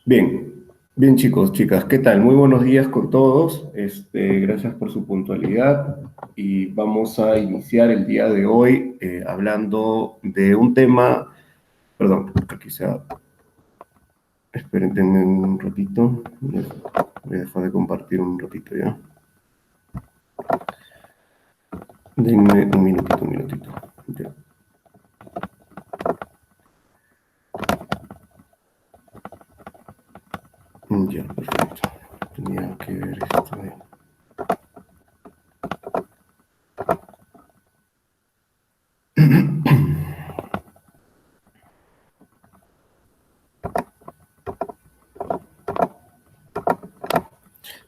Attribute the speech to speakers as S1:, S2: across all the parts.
S1: Bien, bien chicos, chicas, ¿qué tal? Muy buenos días con todos. Gracias por su puntualidad y vamos a iniciar el día de hoy hablando de un tema, perdón, aquí sea, esperen denme un ratito, voy a dejar de compartir un ratito ya. Denme un minutito. Ya, ya, perfecto. Tenía que ver esto de...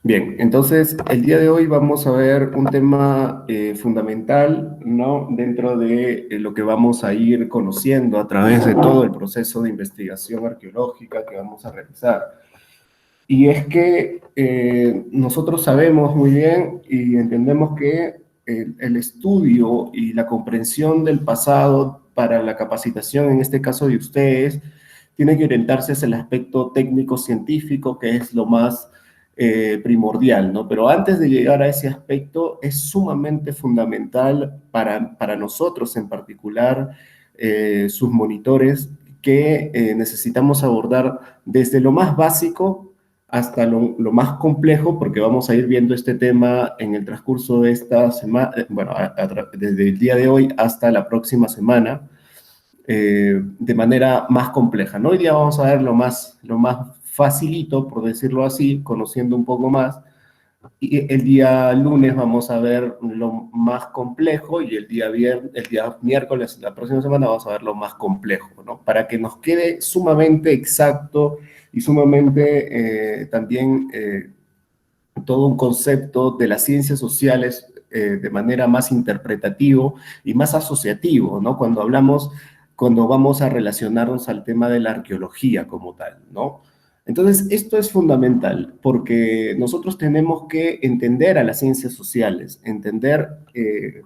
S1: Bien, entonces el día de hoy vamos a ver un tema fundamental, ¿no? Dentro de lo que vamos a ir conociendo a través de todo el proceso de investigación arqueológica que vamos a realizar. Y es que nosotros sabemos muy bien y entendemos que el estudio y la comprensión del pasado para la capacitación, en este caso de ustedes, tiene que orientarse hacia el aspecto técnico-científico, que es lo más primordial, ¿no? Pero antes de llegar a ese aspecto, es sumamente fundamental para nosotros en particular, sus monitores, que necesitamos abordar desde lo más básico hasta lo más complejo, porque vamos a ir viendo este tema en el transcurso de esta semana, bueno, desde el día de hoy hasta la próxima semana, de manera más compleja, ¿no? Hoy día vamos a ver lo más facilito, por decirlo así, conociendo un poco más, y el día lunes vamos a ver lo más complejo y el día miércoles, la próxima semana, vamos a ver lo más complejo, ¿no? Para que nos quede sumamente exacto y sumamente también todo un concepto de las ciencias sociales de manera más interpretativo y más asociativo, ¿no? Cuando vamos a relacionarnos al tema de la arqueología como tal, ¿no? Entonces, esto es fundamental porque nosotros tenemos que entender a las ciencias sociales, entender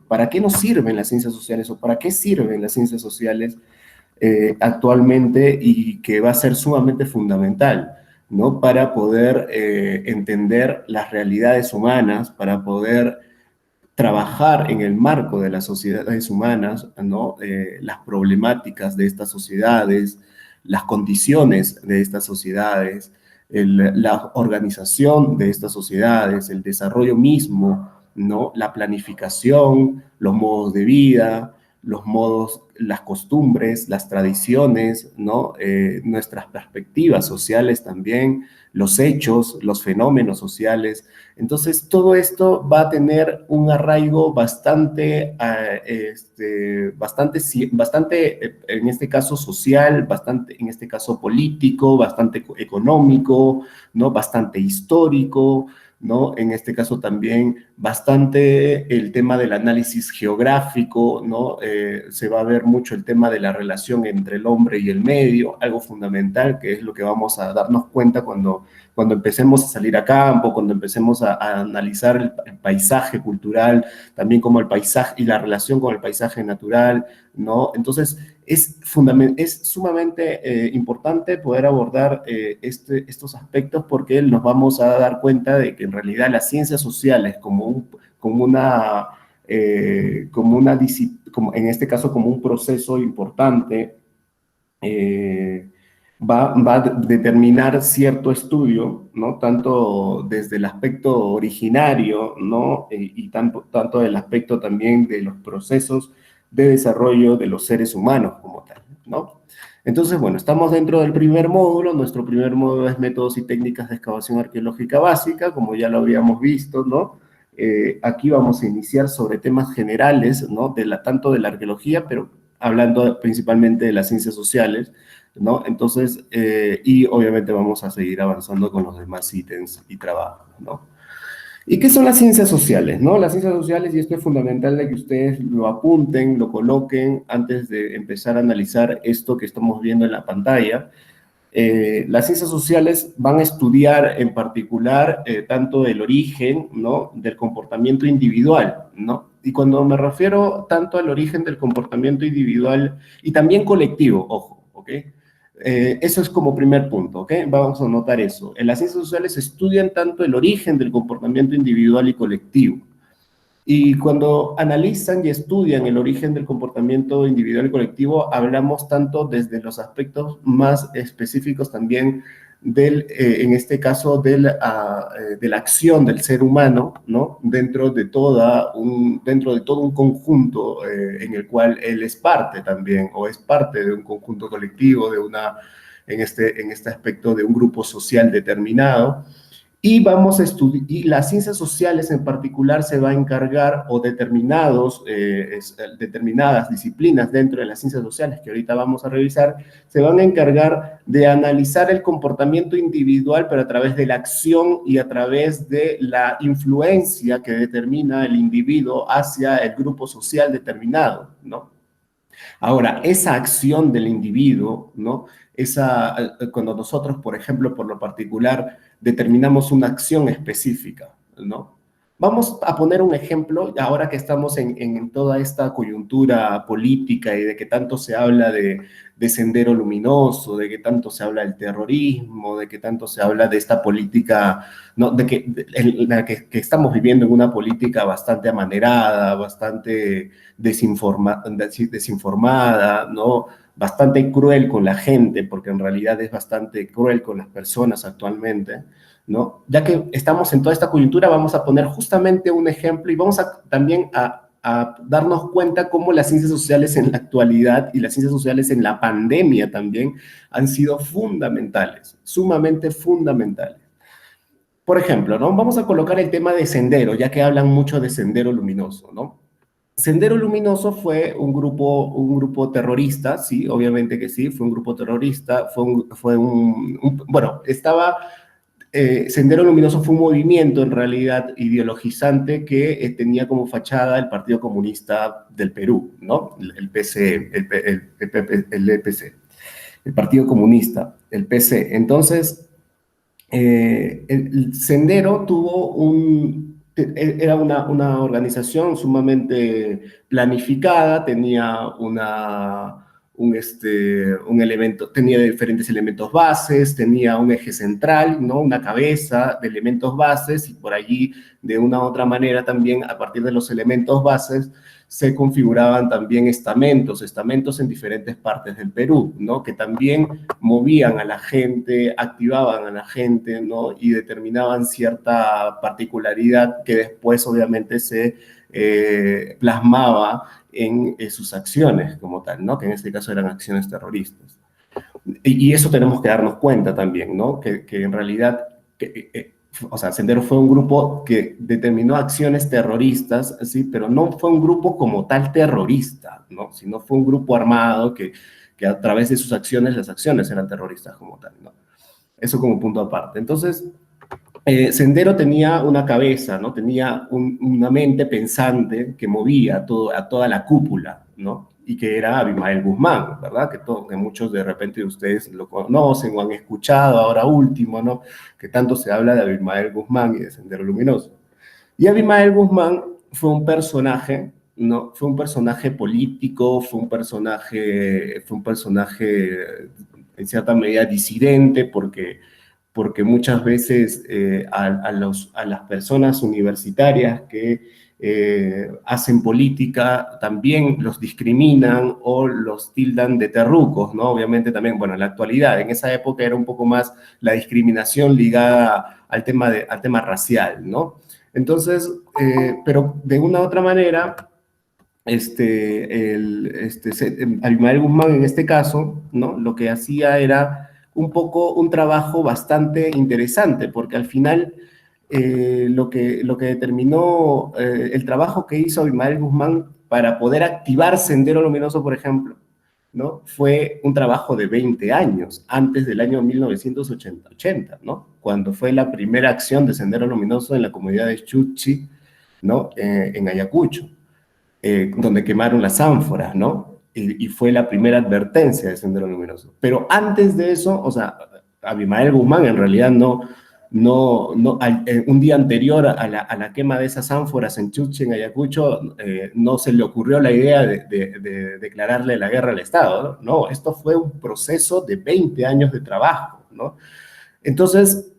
S1: para qué nos sirven las ciencias sociales o para qué sirven las ciencias sociales actualmente y que va a ser sumamente fundamental, ¿no? Para poder entender las realidades humanas, para poder trabajar en el marco de las sociedades humanas, ¿no? Las problemáticas de estas sociedades, las condiciones de estas sociedades, la organización de estas sociedades, el desarrollo mismo, ¿no? La planificación, los modos de vida, los modos, las costumbres, las tradiciones, ¿no? Nuestras perspectivas sociales también, los hechos, los fenómenos sociales. Entonces, todo esto va a tener un arraigo bastante, en este caso social, bastante, en este caso político, bastante económico, ¿no? Bastante histórico, ¿no? En este caso también bastante el tema del análisis geográfico, ¿no? Se va a ver mucho el tema de la relación entre el hombre y el medio, algo fundamental que es lo que vamos a darnos cuenta cuando empecemos a salir a campo, cuando empecemos a analizar el paisaje cultural, también como el paisaje y la relación con el paisaje natural, ¿no? Entonces, es sumamente importante poder abordar estos aspectos porque nos vamos a dar cuenta de que en realidad las ciencias sociales como en este caso como un proceso importante, eh, va a determinar cierto estudio, ¿no? Tanto desde el aspecto originario, ¿no? Y tanto del aspecto también de los procesos de desarrollo de los seres humanos como tal, ¿no? Entonces, bueno, estamos dentro del primer módulo. Nuestro primer módulo es métodos y técnicas de excavación arqueológica básica, como ya lo habíamos visto, ¿no? Aquí vamos a iniciar sobre temas generales, ¿no? Tanto de la arqueología, pero hablando principalmente de las ciencias sociales, ¿no? Entonces, y obviamente vamos a seguir avanzando con los demás ítems y trabajos, ¿no? ¿Y qué son las ciencias sociales, no? Las ciencias sociales, y esto es fundamental de que ustedes lo apunten, lo coloquen antes de empezar a analizar esto que estamos viendo en la pantalla. Las ciencias sociales van a estudiar en particular tanto el origen, ¿no? Del comportamiento individual, ¿no? Y cuando me refiero tanto al origen del comportamiento individual y también colectivo, ojo, ¿ok? Eso es como primer punto, ¿ok? Vamos a notar eso. En las ciencias sociales se estudian tanto el origen del comportamiento individual y colectivo. Y cuando analizan y estudian el origen del comportamiento individual y colectivo, hablamos tanto desde los aspectos más específicos también en este caso, de la acción del ser humano, ¿no? Dentro de todo un conjunto en el cual él es parte también, o es parte de un conjunto colectivo, en este aspecto de un grupo social determinado. Y vamos a estudiar, y las ciencias sociales en particular se va a encargar, o determinadas disciplinas dentro de las ciencias sociales que ahorita vamos a revisar, se van a encargar de analizar el comportamiento individual, pero a través de la acción y a través de la influencia que determina el individuo hacia el grupo social determinado, ¿no? Ahora, esa acción del individuo, ¿no? Cuando nosotros, por ejemplo, por lo particular, determinamos una acción específica, ¿no? Vamos a poner un ejemplo, ahora que estamos en toda esta coyuntura política y de que tanto se habla de Sendero Luminoso, de que tanto se habla del terrorismo, de que tanto se habla de esta política, ¿no? Que estamos viviendo en una política bastante amanerada, bastante desinformada, ¿no? Bastante cruel con la gente, porque en realidad es bastante cruel con las personas actualmente, ¿no? Ya que estamos en toda esta coyuntura, vamos a poner justamente un ejemplo y vamos también a darnos cuenta cómo las ciencias sociales en la actualidad y las ciencias sociales en la pandemia también han sido fundamentales, sumamente fundamentales. Por ejemplo, ¿no? Vamos a colocar el tema de Sendero, ya que hablan mucho de Sendero Luminoso, ¿no? Sendero Luminoso fue un grupo terrorista, sí, obviamente que sí, fue un grupo terrorista, bueno, Sendero Luminoso fue un movimiento en realidad ideologizante que tenía como fachada el Partido Comunista del Perú, ¿no? El PC, el EPC, el Partido Comunista, el PC. Entonces, el Sendero era una organización sumamente planificada, tenía un elemento, tenía diferentes elementos bases, tenía un eje central, ¿no? Una cabeza de elementos bases, y por allí, de una u otra manera, también a partir de los elementos bases, se configuraban también estamentos en diferentes partes del Perú, ¿no? Que también movían a la gente, activaban a la gente, ¿no? Y determinaban cierta particularidad que después obviamente se plasmaba en sus acciones como tal, ¿no? Que en este caso eran acciones terroristas. Y eso tenemos que darnos cuenta también, ¿no? Que en realidad, o sea, Sendero fue un grupo que determinó acciones terroristas, ¿sí? Pero no fue un grupo como tal terrorista, ¿no? Sino fue un grupo armado que a través de sus acciones, las acciones eran terroristas como tal, ¿no? Eso como punto aparte. Entonces, Sendero tenía una cabeza, ¿no? Tenía una mente pensante que movía a toda la cúpula, ¿no? Y que era Abimael Guzmán, ¿verdad? Que muchos de repente de ustedes lo conocen o han escuchado ahora último, ¿no? Que tanto se habla de Abimael Guzmán y de Sendero Luminoso. Y Abimael Guzmán fue un personaje, ¿no? Fue un personaje político, fue un personaje en cierta medida disidente, porque muchas veces a las personas universitarias que hacen política también los discriminan o los tildan de terrucos, ¿no? Obviamente también, bueno, en la actualidad, en esa época era un poco más la discriminación ligada al tema racial, ¿no? Entonces, pero de una u otra manera, Abimael Guzmán en este caso, ¿no? Lo que hacía era un poco un trabajo bastante interesante, porque al final lo que determinó el trabajo que hizo Abimael Guzmán para poder activar Sendero Luminoso, por ejemplo, ¿no? Fue un trabajo de 20 años, antes del año 1980, ¿no? Cuando fue la primera acción de Sendero Luminoso en la comunidad de Chuchi, ¿no? En Ayacucho, donde quemaron las ánforas, ¿no? Y fue la primera advertencia de Sendero Luminoso. Pero antes de eso, o sea, Abimael Guzmán en realidad un día anterior a la quema de esas ánforas en Chuchi, en Ayacucho, no se le ocurrió la idea de declararle la guerra al Estado, ¿no? No, esto fue un proceso de 20 años de trabajo, ¿no? Entonces,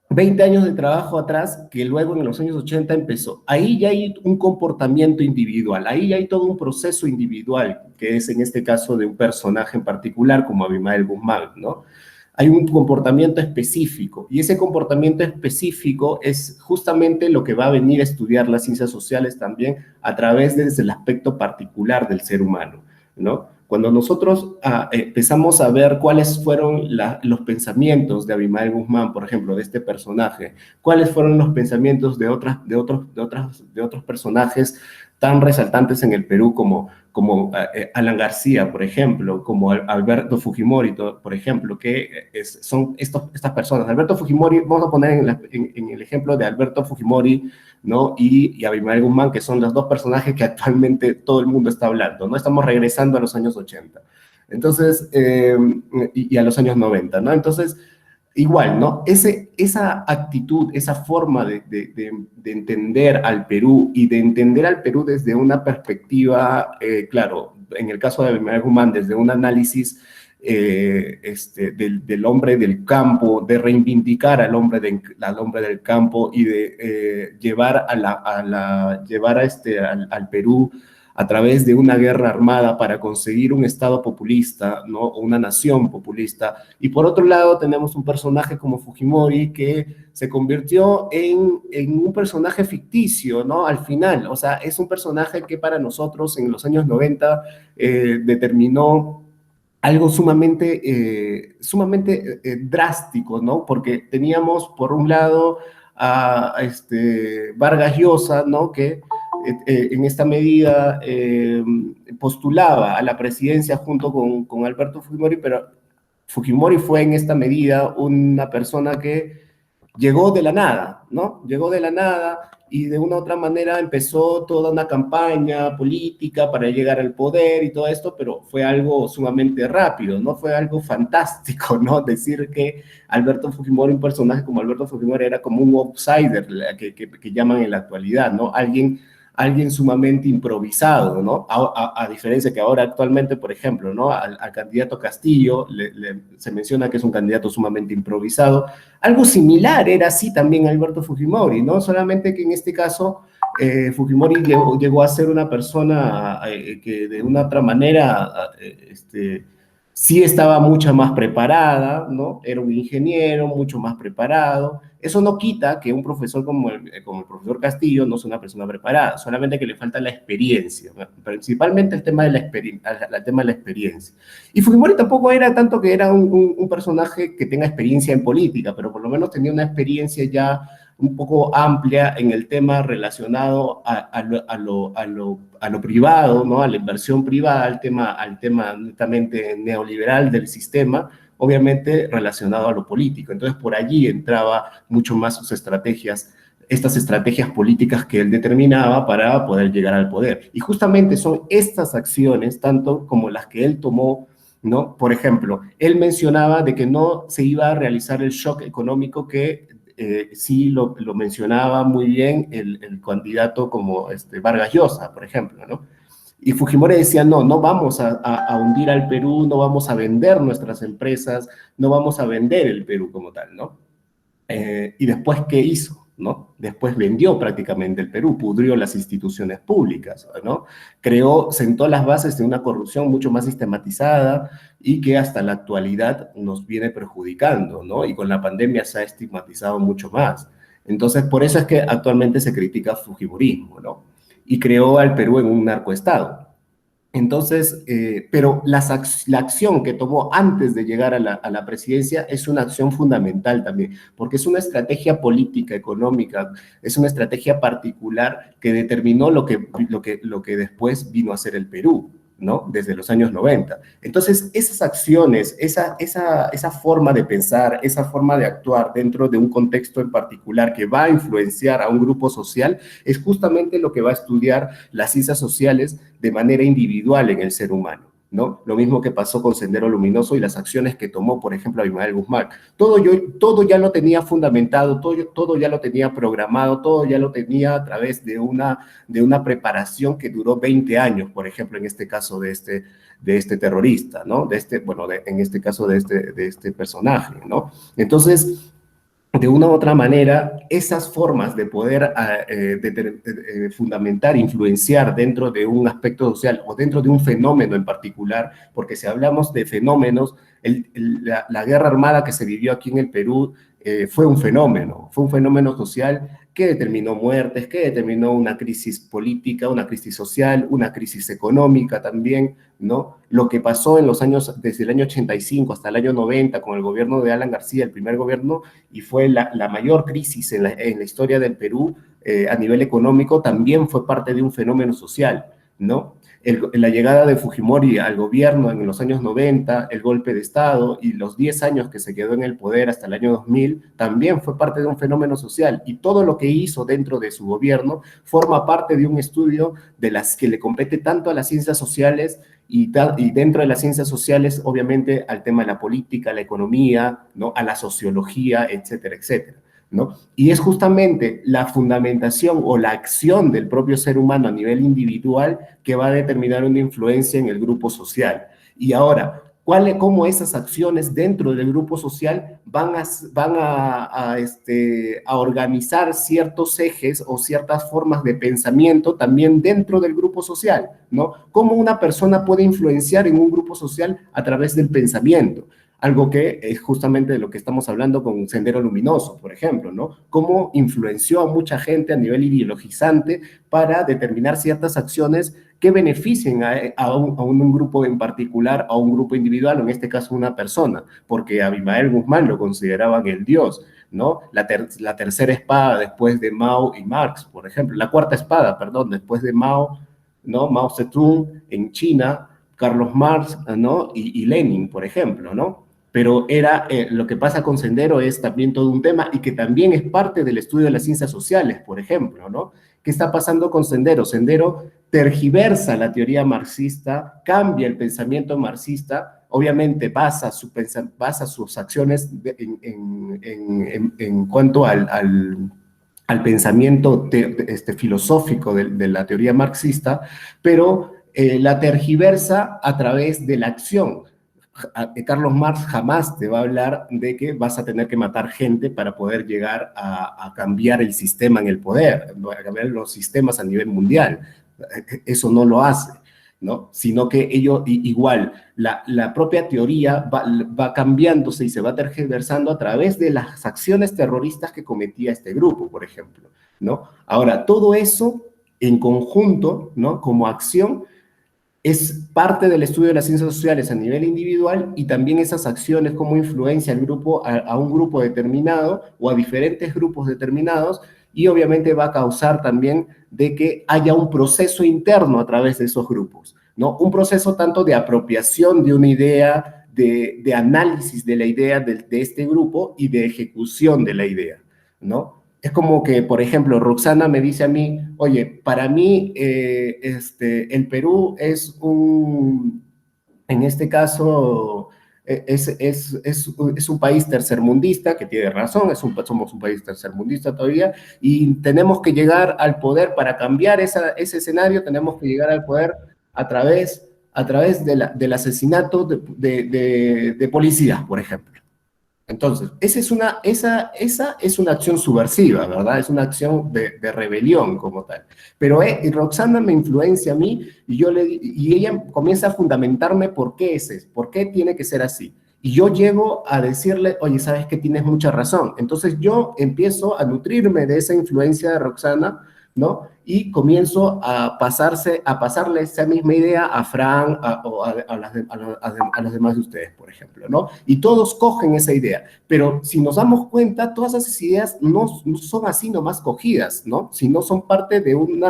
S1: 20 años de trabajo atrás, que luego en los años 80 empezó. Ahí ya hay un comportamiento individual, ahí ya hay todo un proceso individual, que es en este caso de un personaje en particular como Abimael Guzmán, ¿no? Hay un comportamiento específico, y ese comportamiento específico es justamente lo que va a venir a estudiar las ciencias sociales también a través desde el aspecto particular del ser humano, ¿no? Cuando nosotros empezamos a ver cuáles fueron los pensamientos de Abimael Guzmán, por ejemplo, de este personaje, cuáles fueron los pensamientos de otros personajes tan resaltantes en el Perú como Alan García, por ejemplo, como Alberto Fujimori, por ejemplo, que son estas personas. Alberto Fujimori, vamos a poner en el ejemplo de Alberto Fujimori, ¿no? Y Abimael Guzmán, que son los dos personajes que actualmente todo el mundo está hablando, ¿no? Estamos regresando a los años 80. Entonces, y a los años 90, ¿no? Entonces, igual, ¿no? Esa actitud, esa forma de entender al Perú y de entender al Perú desde una perspectiva, claro, en el caso de Abimael Guzmán, desde un análisis del hombre del campo, de reivindicar al hombre del campo y de llevar al Perú a través de una guerra armada para conseguir un Estado populista, ¿no? O una nación populista. Y por otro lado tenemos un personaje como Fujimori que se convirtió en un personaje ficticio, ¿no? Al final, o sea, es un personaje que para nosotros en los años 90 determinó algo sumamente drástico, ¿no? Porque teníamos, por un lado, a Vargas Llosa, ¿no? Que en esta medida postulaba a la presidencia junto con Alberto Fujimori, pero Fujimori fue en esta medida una persona que llegó de la nada, ¿no? Llegó de la nada y de una u otra manera empezó toda una campaña política para llegar al poder y todo esto, pero fue algo sumamente rápido, ¿no? Fue algo fantástico, ¿no? Decir que Alberto Fujimori, un personaje como Alberto Fujimori era como un outsider, que llaman en la actualidad, ¿no? Alguien sumamente improvisado, ¿no? A diferencia que ahora actualmente, por ejemplo, ¿no? Al candidato Castillo se menciona que es un candidato sumamente improvisado. Algo similar era así también Alberto Fujimori, ¿no? Solamente que en este caso Fujimori llegó a ser una persona que de una otra manera sí estaba mucho más preparada, ¿no? Era un ingeniero mucho más preparado. Eso no quita que un profesor como el profesor Castillo no sea una persona preparada, solamente que le falta la experiencia, ¿no? Principalmente el tema de la experiencia. Y Fujimori tampoco era tanto que era un personaje que tenga experiencia en política, pero por lo menos tenía una experiencia ya un poco amplia en el tema relacionado a lo privado, ¿no? A la inversión privada, al tema netamente neoliberal del sistema, obviamente relacionado a lo político. Entonces, por allí entraba mucho más sus estrategias, estas estrategias políticas que él determinaba para poder llegar al poder. Y justamente son estas acciones, tanto como las que él tomó, ¿no? Por ejemplo, él mencionaba de que no se iba a realizar el shock económico que sí lo mencionaba muy bien el candidato como Vargas Llosa, por ejemplo, ¿no? Y Fujimori decía, no, no vamos a hundir al Perú, no vamos a vender nuestras empresas, no vamos a vender el Perú como tal, ¿no? Y después, ¿qué hizo? ¿No? Después vendió prácticamente el Perú, pudrió las instituciones públicas, ¿no? Sentó las bases de una corrupción mucho más sistematizada y que hasta la actualidad nos viene perjudicando, ¿no? Y con la pandemia se ha estigmatizado mucho más. Entonces, por eso es que actualmente se critica Fujimorismo, ¿no? Y creó al Perú en un narcoestado. Entonces, pero la acción que tomó antes de llegar a la presidencia es una acción fundamental también, porque es una estrategia política, económica, es una estrategia particular que determinó lo que después vino a ser el Perú, ¿no? Desde los años 90. Entonces, esas acciones, esa forma de pensar, esa forma de actuar dentro de un contexto en particular que va a influenciar a un grupo social, es justamente lo que va a estudiar las ciencias sociales de manera individual en el ser humano. ¿no? Lo mismo que pasó con Sendero Luminoso y las acciones que tomó, por ejemplo, Abimael Guzmán. Todo ya lo tenía fundamentado, todo ya lo tenía programado, todo ya lo tenía a través de una preparación que duró 20 años, por ejemplo, en este caso de este terrorista, ¿no? En este caso de este personaje, ¿no? Entonces, de una u otra manera, esas formas de poder fundamentar, influenciar dentro de un aspecto social o dentro de un fenómeno en particular, porque si hablamos de fenómenos, la guerra armada que se vivió aquí en el Perú fue un fenómeno social que determinó muertes, que determinó una crisis política, una crisis social, una crisis económica también, ¿no? Lo que pasó en los años, desde el año 85 hasta el año 90 con el gobierno de Alan García, el primer gobierno, y fue la mayor crisis en la historia del Perú a nivel económico, también fue parte de un fenómeno social, ¿no? La llegada de Fujimori al gobierno en los años 90, el golpe de Estado y los 10 años que se quedó en el poder hasta el año 2000, también fue parte de un fenómeno social. Y todo lo que hizo dentro de su gobierno forma parte de un estudio de las que le compete tanto a las ciencias sociales y dentro de las ciencias sociales, obviamente, al tema de la política, la economía, ¿no? A la sociología, etcétera, etcétera. ¿No? Y es justamente la fundamentación o la acción del propio ser humano a nivel individual que va a determinar una influencia en el grupo social. Y ahora, cómo esas acciones dentro del grupo social van a organizar ciertos ejes o ciertas formas de pensamiento también dentro del grupo social, ¿no? Cómo una persona puede influenciar en un grupo social a través del pensamiento. Algo que es justamente de lo que estamos hablando con Sendero Luminoso, por ejemplo, ¿no? Cómo influenció a mucha gente a nivel ideologizante para determinar ciertas acciones que beneficien a un grupo en particular, a un grupo individual, o en este caso una persona, porque a Abimael Guzmán lo consideraban el dios, ¿no? La tercera espada después de Mao y Marx, por ejemplo, la cuarta espada, perdón, después de Mao, ¿no? Mao Zedong en China, Carlos Marx, ¿no? Y Lenin, por ejemplo, ¿no? Pero lo que pasa con Sendero es también todo un tema y que también es parte del estudio de las ciencias sociales, por ejemplo, ¿no? ¿Qué está pasando con Sendero? Sendero tergiversa la teoría marxista, cambia el pensamiento marxista, obviamente basa sus acciones en cuanto al pensamiento filosófico de la teoría marxista, pero la tergiversa a través de la acción. Carlos Marx jamás te va a hablar de que vas a tener que matar gente para poder llegar a cambiar el sistema en el poder, a cambiar los sistemas a nivel mundial. Eso no lo hace, ¿no? Sino que igual, la propia teoría va cambiándose y se va tergiversando a través de las acciones terroristas que cometía este grupo, por ejemplo, ¿no? Ahora, todo eso en conjunto, ¿no? Como acción, es parte del estudio de las ciencias sociales a nivel individual y también esas acciones, cómo influencia el grupo a un grupo determinado o a diferentes grupos determinados y obviamente va a causar también de que haya un proceso interno a través de esos grupos, ¿no? Un proceso tanto de apropiación de una idea, de análisis de la idea de este grupo y de ejecución de la idea, ¿no? Es como que, por ejemplo, Roxana me dice a mí, oye, para mí el Perú en este caso, es un país tercermundista, que tiene razón, somos un país tercermundista todavía, y tenemos que llegar al poder para cambiar ese escenario, tenemos que llegar al poder a través del asesinato de policías, por ejemplo. Entonces, esa es una acción subversiva, ¿verdad? Es una acción de rebelión como tal. Pero Roxana me influencia a mí y ella comienza a fundamentarme por qué tiene que ser así. Y yo llego a decirle, oye, sabes que tienes mucha razón. Entonces yo empiezo a nutrirme de esa influencia de Roxana, ¿no? Y comienzo a pasarle esa misma idea a Fran o a los demás de ustedes, por ejemplo, ¿no? Y todos cogen esa idea, pero si nos damos cuenta, todas esas ideas no son así nomás cogidas, ¿no? Sino son parte de un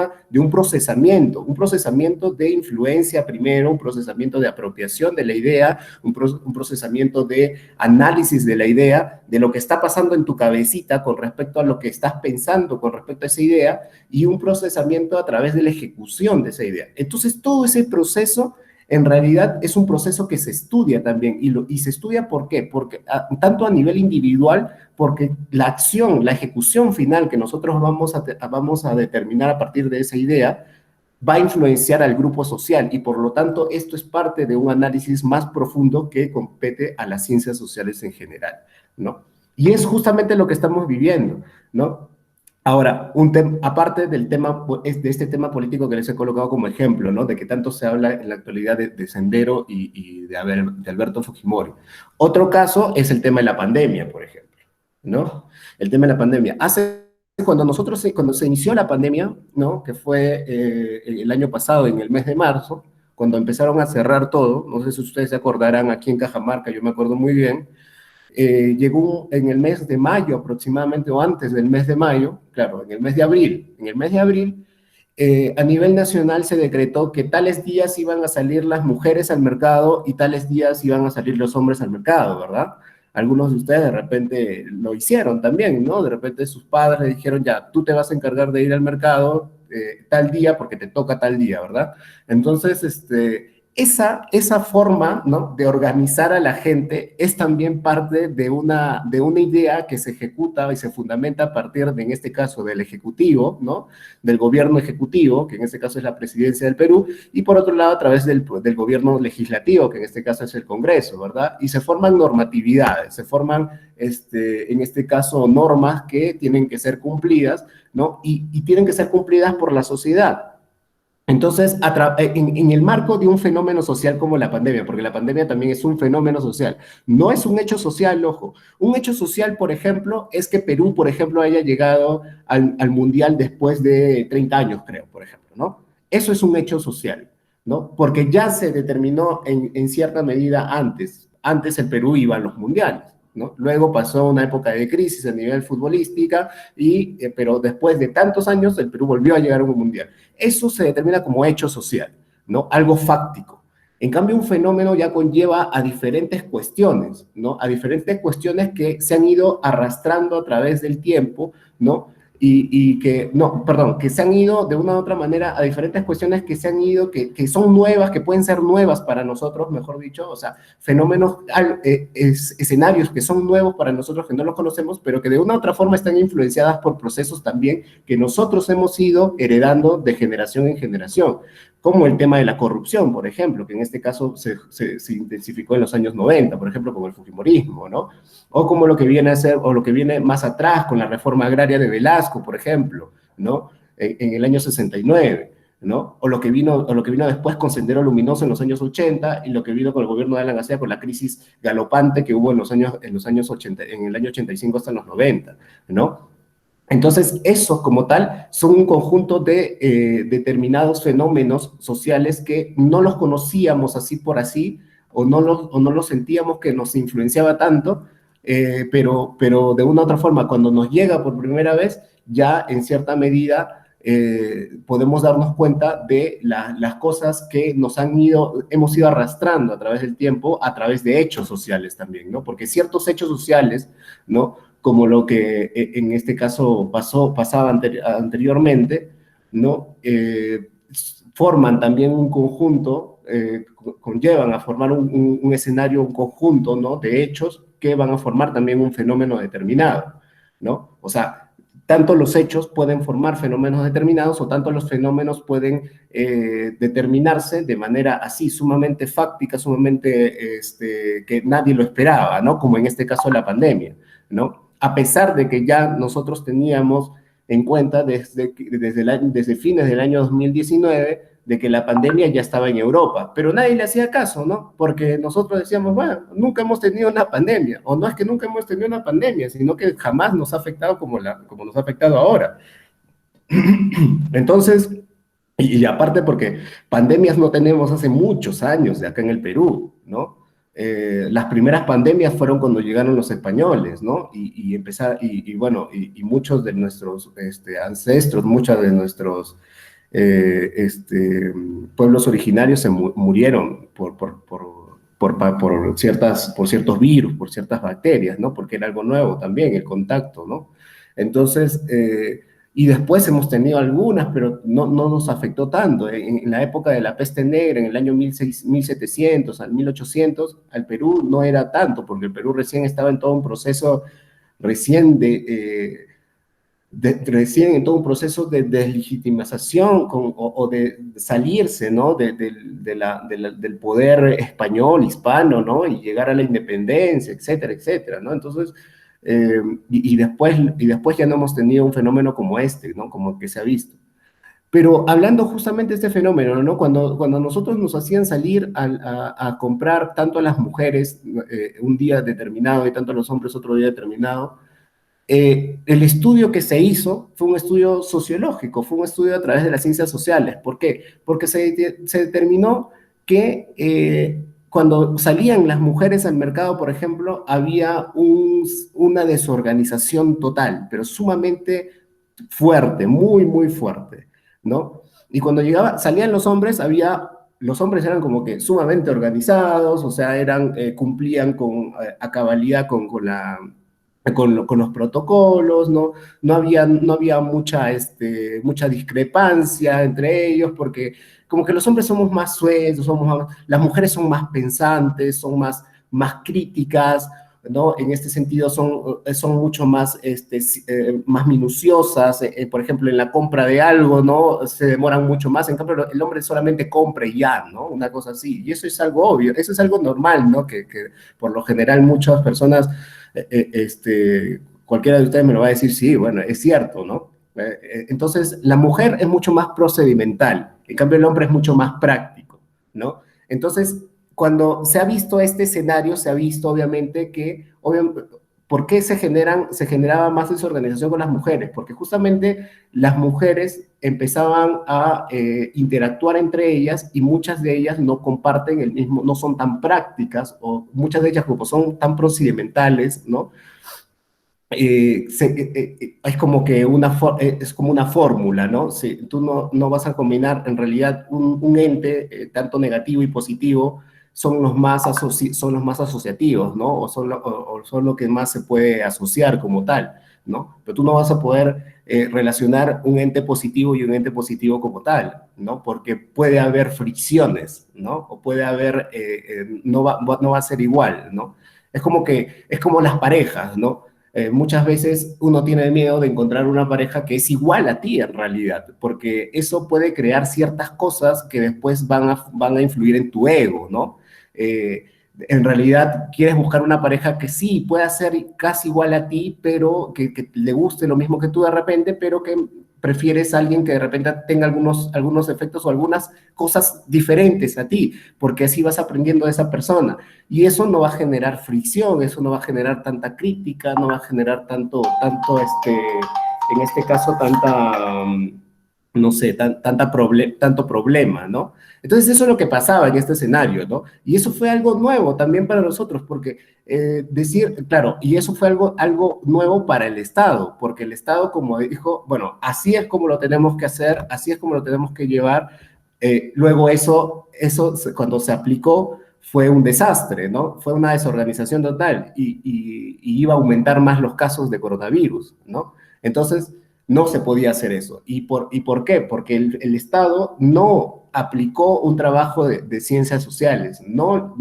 S1: procesamiento de influencia primero, un procesamiento de apropiación de la idea, un procesamiento de análisis de la idea, de lo que está pasando en tu cabecita con respecto a lo que estás pensando con respecto a esa idea, y un procesamiento a través de la ejecución de esa idea. Entonces, todo ese proceso en realidad es un proceso que se estudia también, y se estudia ¿por qué? Porque tanto a nivel individual, porque la acción, la ejecución final que nosotros vamos a determinar a partir de esa idea, va a influenciar al grupo social y por lo tanto esto es parte de un análisis más profundo que compete a las ciencias sociales en general, ¿no? Y es justamente lo que estamos viviendo, ¿no? Ahora, aparte del tema, de este tema político que les he colocado como ejemplo, ¿no? De que tanto se habla en la actualidad de Sendero y de Alberto Fujimori. Otro caso es el tema de la pandemia, por ejemplo, ¿no? El tema de la pandemia. Cuando se inició la pandemia, ¿no? Que fue el año pasado, en el mes de marzo, cuando empezaron a cerrar todo, no sé si ustedes se acordarán, aquí en Cajamarca, yo me acuerdo muy bien, llegó en el mes de mayo aproximadamente, o antes del mes de mayo, claro, en el mes de abril, a nivel nacional se decretó que tales días iban a salir las mujeres al mercado y tales días iban a salir los hombres al mercado, ¿verdad? Algunos de ustedes de repente lo hicieron también, ¿no? De repente sus padres le dijeron, ya, tú te vas a encargar de ir al mercado tal día porque te toca tal día, ¿verdad? Entonces, esa forma, ¿no? De organizar a la gente es también parte de una idea que se ejecuta y se fundamenta a partir de, en este caso, del Ejecutivo, ¿no? Del gobierno ejecutivo, que en este caso es la presidencia del Perú, y por otro lado a través del gobierno legislativo, que en este caso es el Congreso, ¿verdad? Y se forman normatividades, se forman, en este caso, normas que tienen que ser cumplidas, ¿no? Y tienen que ser cumplidas por la sociedad. Entonces, en el marco de un fenómeno social como la pandemia, porque la pandemia también es un fenómeno social, no es un hecho social, ojo. Un hecho social, por ejemplo, es que Perú, por ejemplo, haya llegado al Mundial después de 30 años, creo, por ejemplo, ¿no? Eso es un hecho social, ¿no? Porque ya se determinó en cierta medida antes. Antes el Perú iba a los mundiales, ¿no? Luego pasó una época de crisis a nivel futbolística, pero después de tantos años el Perú volvió a llegar a un mundial. Eso se determina como hecho social, ¿no? Algo fáctico. En cambio, un fenómeno ya conlleva a diferentes cuestiones, ¿no? A diferentes cuestiones que se han ido arrastrando a través del tiempo, ¿no? Que se han ido de una u otra manera a diferentes cuestiones que se han ido, que son nuevas, que pueden ser nuevas para nosotros, mejor dicho, o sea, fenómenos, escenarios que son nuevos para nosotros, que no los conocemos, pero que de una u otra forma están influenciadas por procesos también que nosotros hemos ido heredando de generación en generación, como el tema de la corrupción, por ejemplo, que en este caso se intensificó en los años 90, por ejemplo, con el fujimorismo, ¿no? O como lo que viene a ser, o lo que viene más atrás con la reforma agraria de Velasco, por ejemplo, ¿no? En el año 69, ¿no? O lo que vino después con Sendero Luminoso en los años 80 y lo que vino con el gobierno de Alan García con la crisis galopante que hubo en los años 80, en el año 85 hasta los 90, ¿no? Entonces, eso como tal son un conjunto de determinados fenómenos sociales que no los conocíamos así por así, o no los sentíamos que nos influenciaba tanto, pero de una u otra forma, cuando nos llega por primera vez, ya en cierta medida podemos darnos cuenta de las cosas que hemos ido arrastrando a través del tiempo, a través de hechos sociales también, ¿no? Porque ciertos hechos sociales, ¿no? Como lo que en este caso pasaba anteriormente, ¿no? Forman también un conjunto, conllevan a formar un escenario, un conjunto, ¿no? De hechos que van a formar también un fenómeno determinado, ¿no? O sea, tanto los hechos pueden formar fenómenos determinados o tanto los fenómenos pueden determinarse de manera así sumamente fáctica, sumamente que nadie lo esperaba, ¿no? Como en este caso la pandemia, ¿no? A pesar de que ya nosotros teníamos en cuenta desde fines del año 2019 de que la pandemia ya estaba en Europa, pero nadie le hacía caso, ¿no? Porque nosotros decíamos, bueno, nunca hemos tenido una pandemia, o no es que nunca hemos tenido una pandemia, sino que jamás nos ha afectado como nos ha afectado ahora. Entonces, y aparte porque pandemias no tenemos hace muchos años de acá en el Perú, ¿no? Las primeras pandemias fueron cuando llegaron los españoles, ¿no? Y muchos de nuestros ancestros, muchos de nuestros pueblos originarios murieron por ciertos virus, por ciertas bacterias, ¿no? Porque era algo nuevo también, el contacto, ¿no? Entonces, y después hemos tenido algunas, pero no nos afectó tanto. En la época de la peste negra, en el año 1700 al 1800, al Perú no era tanto, porque el Perú recién estaba en todo un proceso, recién recién en todo un proceso de deslegitimización o de salirse, ¿no? Del poder español, hispano, ¿no? Y llegar a la independencia, etcétera, etcétera, ¿no? Entonces, y después ya no hemos tenido un fenómeno como este, ¿no? Como el que se ha visto. Pero hablando justamente de este fenómeno, ¿no? Cuando nosotros nos hacían salir a comprar tanto a las mujeres un día determinado y tanto a los hombres otro día determinado, el estudio que se hizo fue un estudio sociológico, fue un estudio a través de las ciencias sociales. ¿Por qué? Porque se determinó que cuando salían las mujeres al mercado, por ejemplo, había una desorganización total, pero sumamente fuerte, muy, muy fuerte, ¿no? Y cuando salían los hombres, los hombres eran como que sumamente organizados, o sea, cumplían a cabalidad con los protocolos, no había mucha discrepancia entre ellos, porque como que los hombres somos más sueltos, las mujeres son más pensantes, son más críticas, ¿no? En este sentido son mucho más minuciosas, por ejemplo, en la compra de algo, ¿no? Se demoran mucho más, en cambio el hombre solamente compra y ya, ¿no? Una cosa así, y eso es algo obvio, eso es algo normal, ¿no? Que por lo general muchas personas cualquiera de ustedes me lo va a decir, sí, bueno, es cierto, ¿no? Entonces, la mujer es mucho más procedimental, en cambio el hombre es mucho más práctico, ¿no? Entonces, cuando se ha visto este escenario, se ha visto obviamente ¿por qué se generaba más desorganización con las mujeres? Porque justamente las mujeres empezaban a interactuar entre ellas y muchas de ellas no comparten el mismo, no son tan prácticas, o muchas de ellas como son tan procedimentales, ¿no? Es como que es como una fórmula, ¿no? Si tú no vas a combinar, en realidad, un ente tanto negativo y positivo son los más asociativos, ¿no? O son lo que más se puede asociar como tal, ¿no? Pero tú no vas a poder relacionar un ente positivo y un ente positivo como tal, ¿no? Porque puede haber fricciones, ¿no? O puede haber, no va a ser igual, ¿no? Es como las parejas, ¿no? Muchas veces uno tiene miedo de encontrar una pareja que es igual a ti en realidad, porque eso puede crear ciertas cosas que después van a influir en tu ego, ¿no? Eh, en realidad quieres buscar una pareja que sí pueda ser casi igual a ti, pero que le guste lo mismo que tú de repente, pero que prefieres a alguien que de repente tenga algunos efectos o algunas cosas diferentes a ti, porque así vas aprendiendo de esa persona. Y eso no va a generar fricción, eso no va a generar tanta crítica, no va a generar en este caso, no sé, tanto problema, ¿no? Entonces eso es lo que pasaba en este escenario, ¿no? Y eso fue algo nuevo también para nosotros, porque claro, y eso fue algo nuevo para el Estado, porque el Estado, como dijo, bueno, así es como lo tenemos que hacer, así es como lo tenemos que llevar. Luego cuando se aplicó, fue un desastre, ¿no? Fue una desorganización total y iba a aumentar más los casos de coronavirus, ¿no? Entonces, no se podía hacer eso. ¿Y por qué? Porque el Estado no aplicó un trabajo de ciencias sociales, no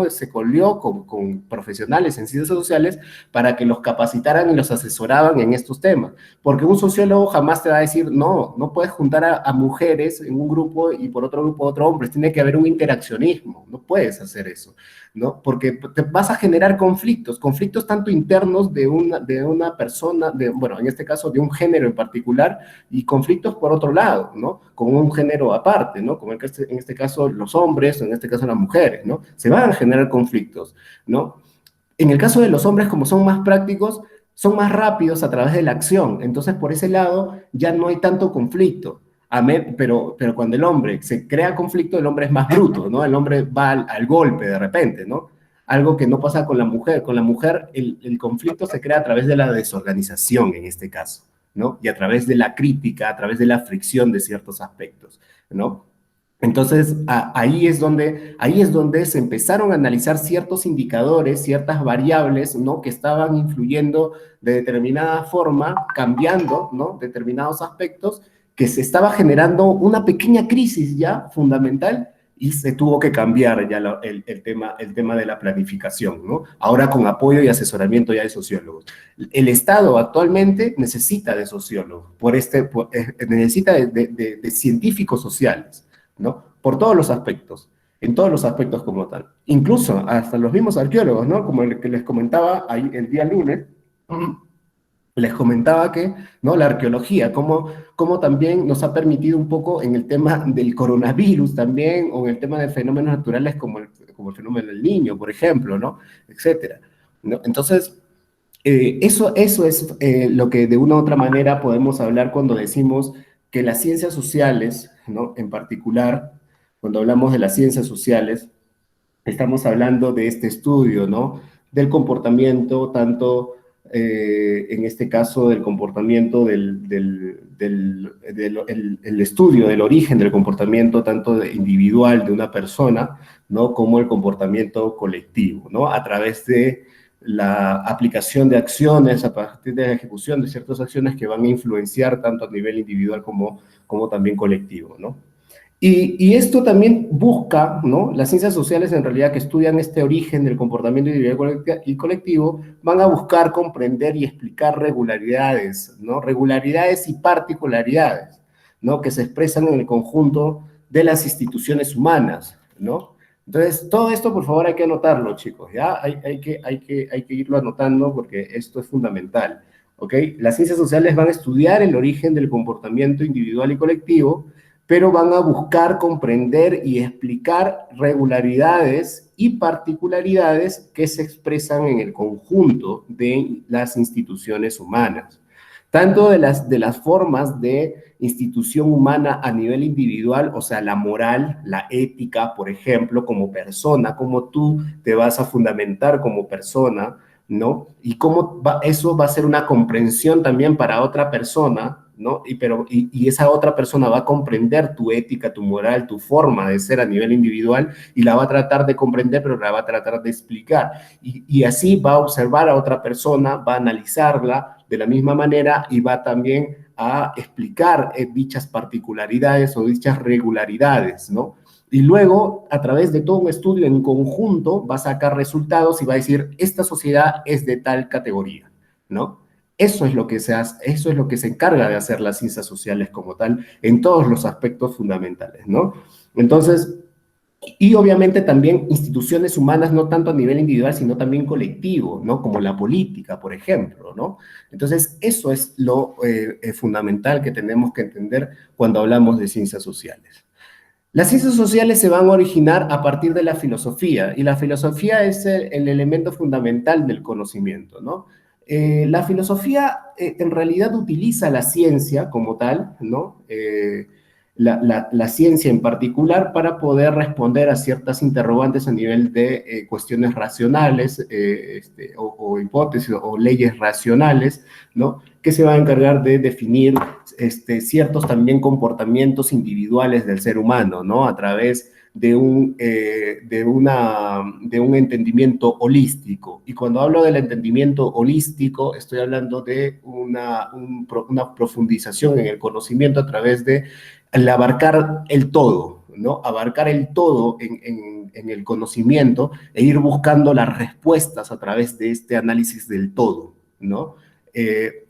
S1: se colió con profesionales en ciencias sociales para que los capacitaran y los asesoraban en estos temas. Porque un sociólogo jamás te va a decir, no puedes juntar a mujeres en un grupo y por otro grupo otro hombres, tiene que haber un interaccionismo, no puedes hacer eso, ¿no? Porque te vas a generar conflictos tanto internos de una persona, bueno, en este caso de un género en particular, y conflictos por otro lado, ¿no? Con un género aparte, ¿no? Como en este caso los hombres, o en este caso las mujeres, ¿no? Se van a generar conflictos, ¿no? En el caso de los hombres, como son más prácticos, son más rápidos a través de la acción. Entonces, por ese lado, ya no hay tanto conflicto. Pero cuando el hombre se crea conflicto, el hombre es más bruto, ¿no? El hombre va al golpe de repente, ¿no? Algo que no pasa con la mujer. Con la mujer, el conflicto se crea a través de la desorganización, en este caso, ¿no? Y a través de la crítica, a través de la fricción de ciertos aspectos, ¿no? Entonces, ahí es donde se empezaron a analizar ciertos indicadores, ciertas variables, ¿no? Que estaban influyendo de determinada forma, cambiando, ¿no? Determinados aspectos, que se estaba generando una pequeña crisis ya fundamental y se tuvo que cambiar ya el tema de la planificación, ¿no? Ahora con apoyo y asesoramiento ya de sociólogos. El Estado actualmente necesita de sociólogos, necesita de científicos sociales, ¿no? Por todos los aspectos, en todos los aspectos como tal. Incluso hasta los mismos arqueólogos, ¿no? Como el que les comentaba ahí el día lunes, les comentaba que, ¿no? La arqueología, cómo también nos ha permitido un poco en el tema del coronavirus también, o en el tema de fenómenos naturales como el fenómeno del niño, por ejemplo, ¿no? Etcétera, ¿no? Entonces, eso es lo que de una u otra manera podemos hablar cuando decimos que las ciencias sociales, ¿no? En particular, cuando hablamos de las ciencias sociales, estamos hablando de este estudio, ¿no? Del comportamiento, tanto en este caso del comportamiento el estudio del origen del comportamiento, tanto individual de una persona, ¿no? Como el comportamiento colectivo, ¿no? A través de la aplicación de acciones, a partir de la ejecución de ciertas acciones que van a influenciar tanto a nivel individual como también colectivo, ¿no? Y esto también busca, ¿no? Las ciencias sociales en realidad que estudian este origen del comportamiento individual y colectivo, van a buscar comprender y explicar regularidades, ¿no? Regularidades y particularidades, ¿no? Que se expresan en el conjunto de las instituciones humanas, ¿no? Entonces, todo esto, por favor, hay que anotarlo, chicos, ¿ya? Hay que irlo anotando porque esto es fundamental, ¿ok? Las ciencias sociales van a estudiar el origen del comportamiento individual y colectivo, pero van a buscar comprender y explicar regularidades y particularidades que se expresan en el conjunto de las instituciones humanas, tanto de las formas de institución humana a nivel individual, o sea, la moral, la ética, por ejemplo, como persona, cómo tú te vas a fundamentar como persona, ¿no? Y eso va a ser una comprensión también para otra persona, ¿no? Y esa otra persona va a comprender tu ética, tu moral, tu forma de ser a nivel individual y la va a tratar de comprender, pero la va a tratar de explicar. Y así va a observar a otra persona, va a analizarla de la misma manera y va también a explicar dichas particularidades o dichas regularidades, ¿no? Y luego, a través de todo un estudio en conjunto, va a sacar resultados y va a decir, esta sociedad es de tal categoría, ¿no? Eso es lo que se hace, eso es lo que se encarga de hacer las ciencias sociales como tal, en todos los aspectos fundamentales, ¿no? Entonces, y obviamente también instituciones humanas, no tanto a nivel individual, sino también colectivo, ¿no? Como la política, por ejemplo, ¿no? Entonces, eso es lo fundamental que tenemos que entender cuando hablamos de ciencias sociales. Las ciencias sociales se van a originar a partir de la filosofía, y la filosofía es el elemento fundamental del conocimiento, ¿no? La filosofía en realidad utiliza la ciencia como tal, ¿no? La ciencia en particular para poder responder a ciertas interrogantes a nivel de cuestiones racionales o hipótesis o leyes racionales, ¿no? Que se va a encargar de definir ciertos también comportamientos individuales del ser humano, ¿no? A través de un entendimiento holístico. Y cuando hablo del entendimiento holístico, estoy hablando de una profundización en el conocimiento a través de el abarcar el todo, ¿no? Abarcar el todo en el conocimiento e ir buscando las respuestas a través de este análisis del todo, ¿no?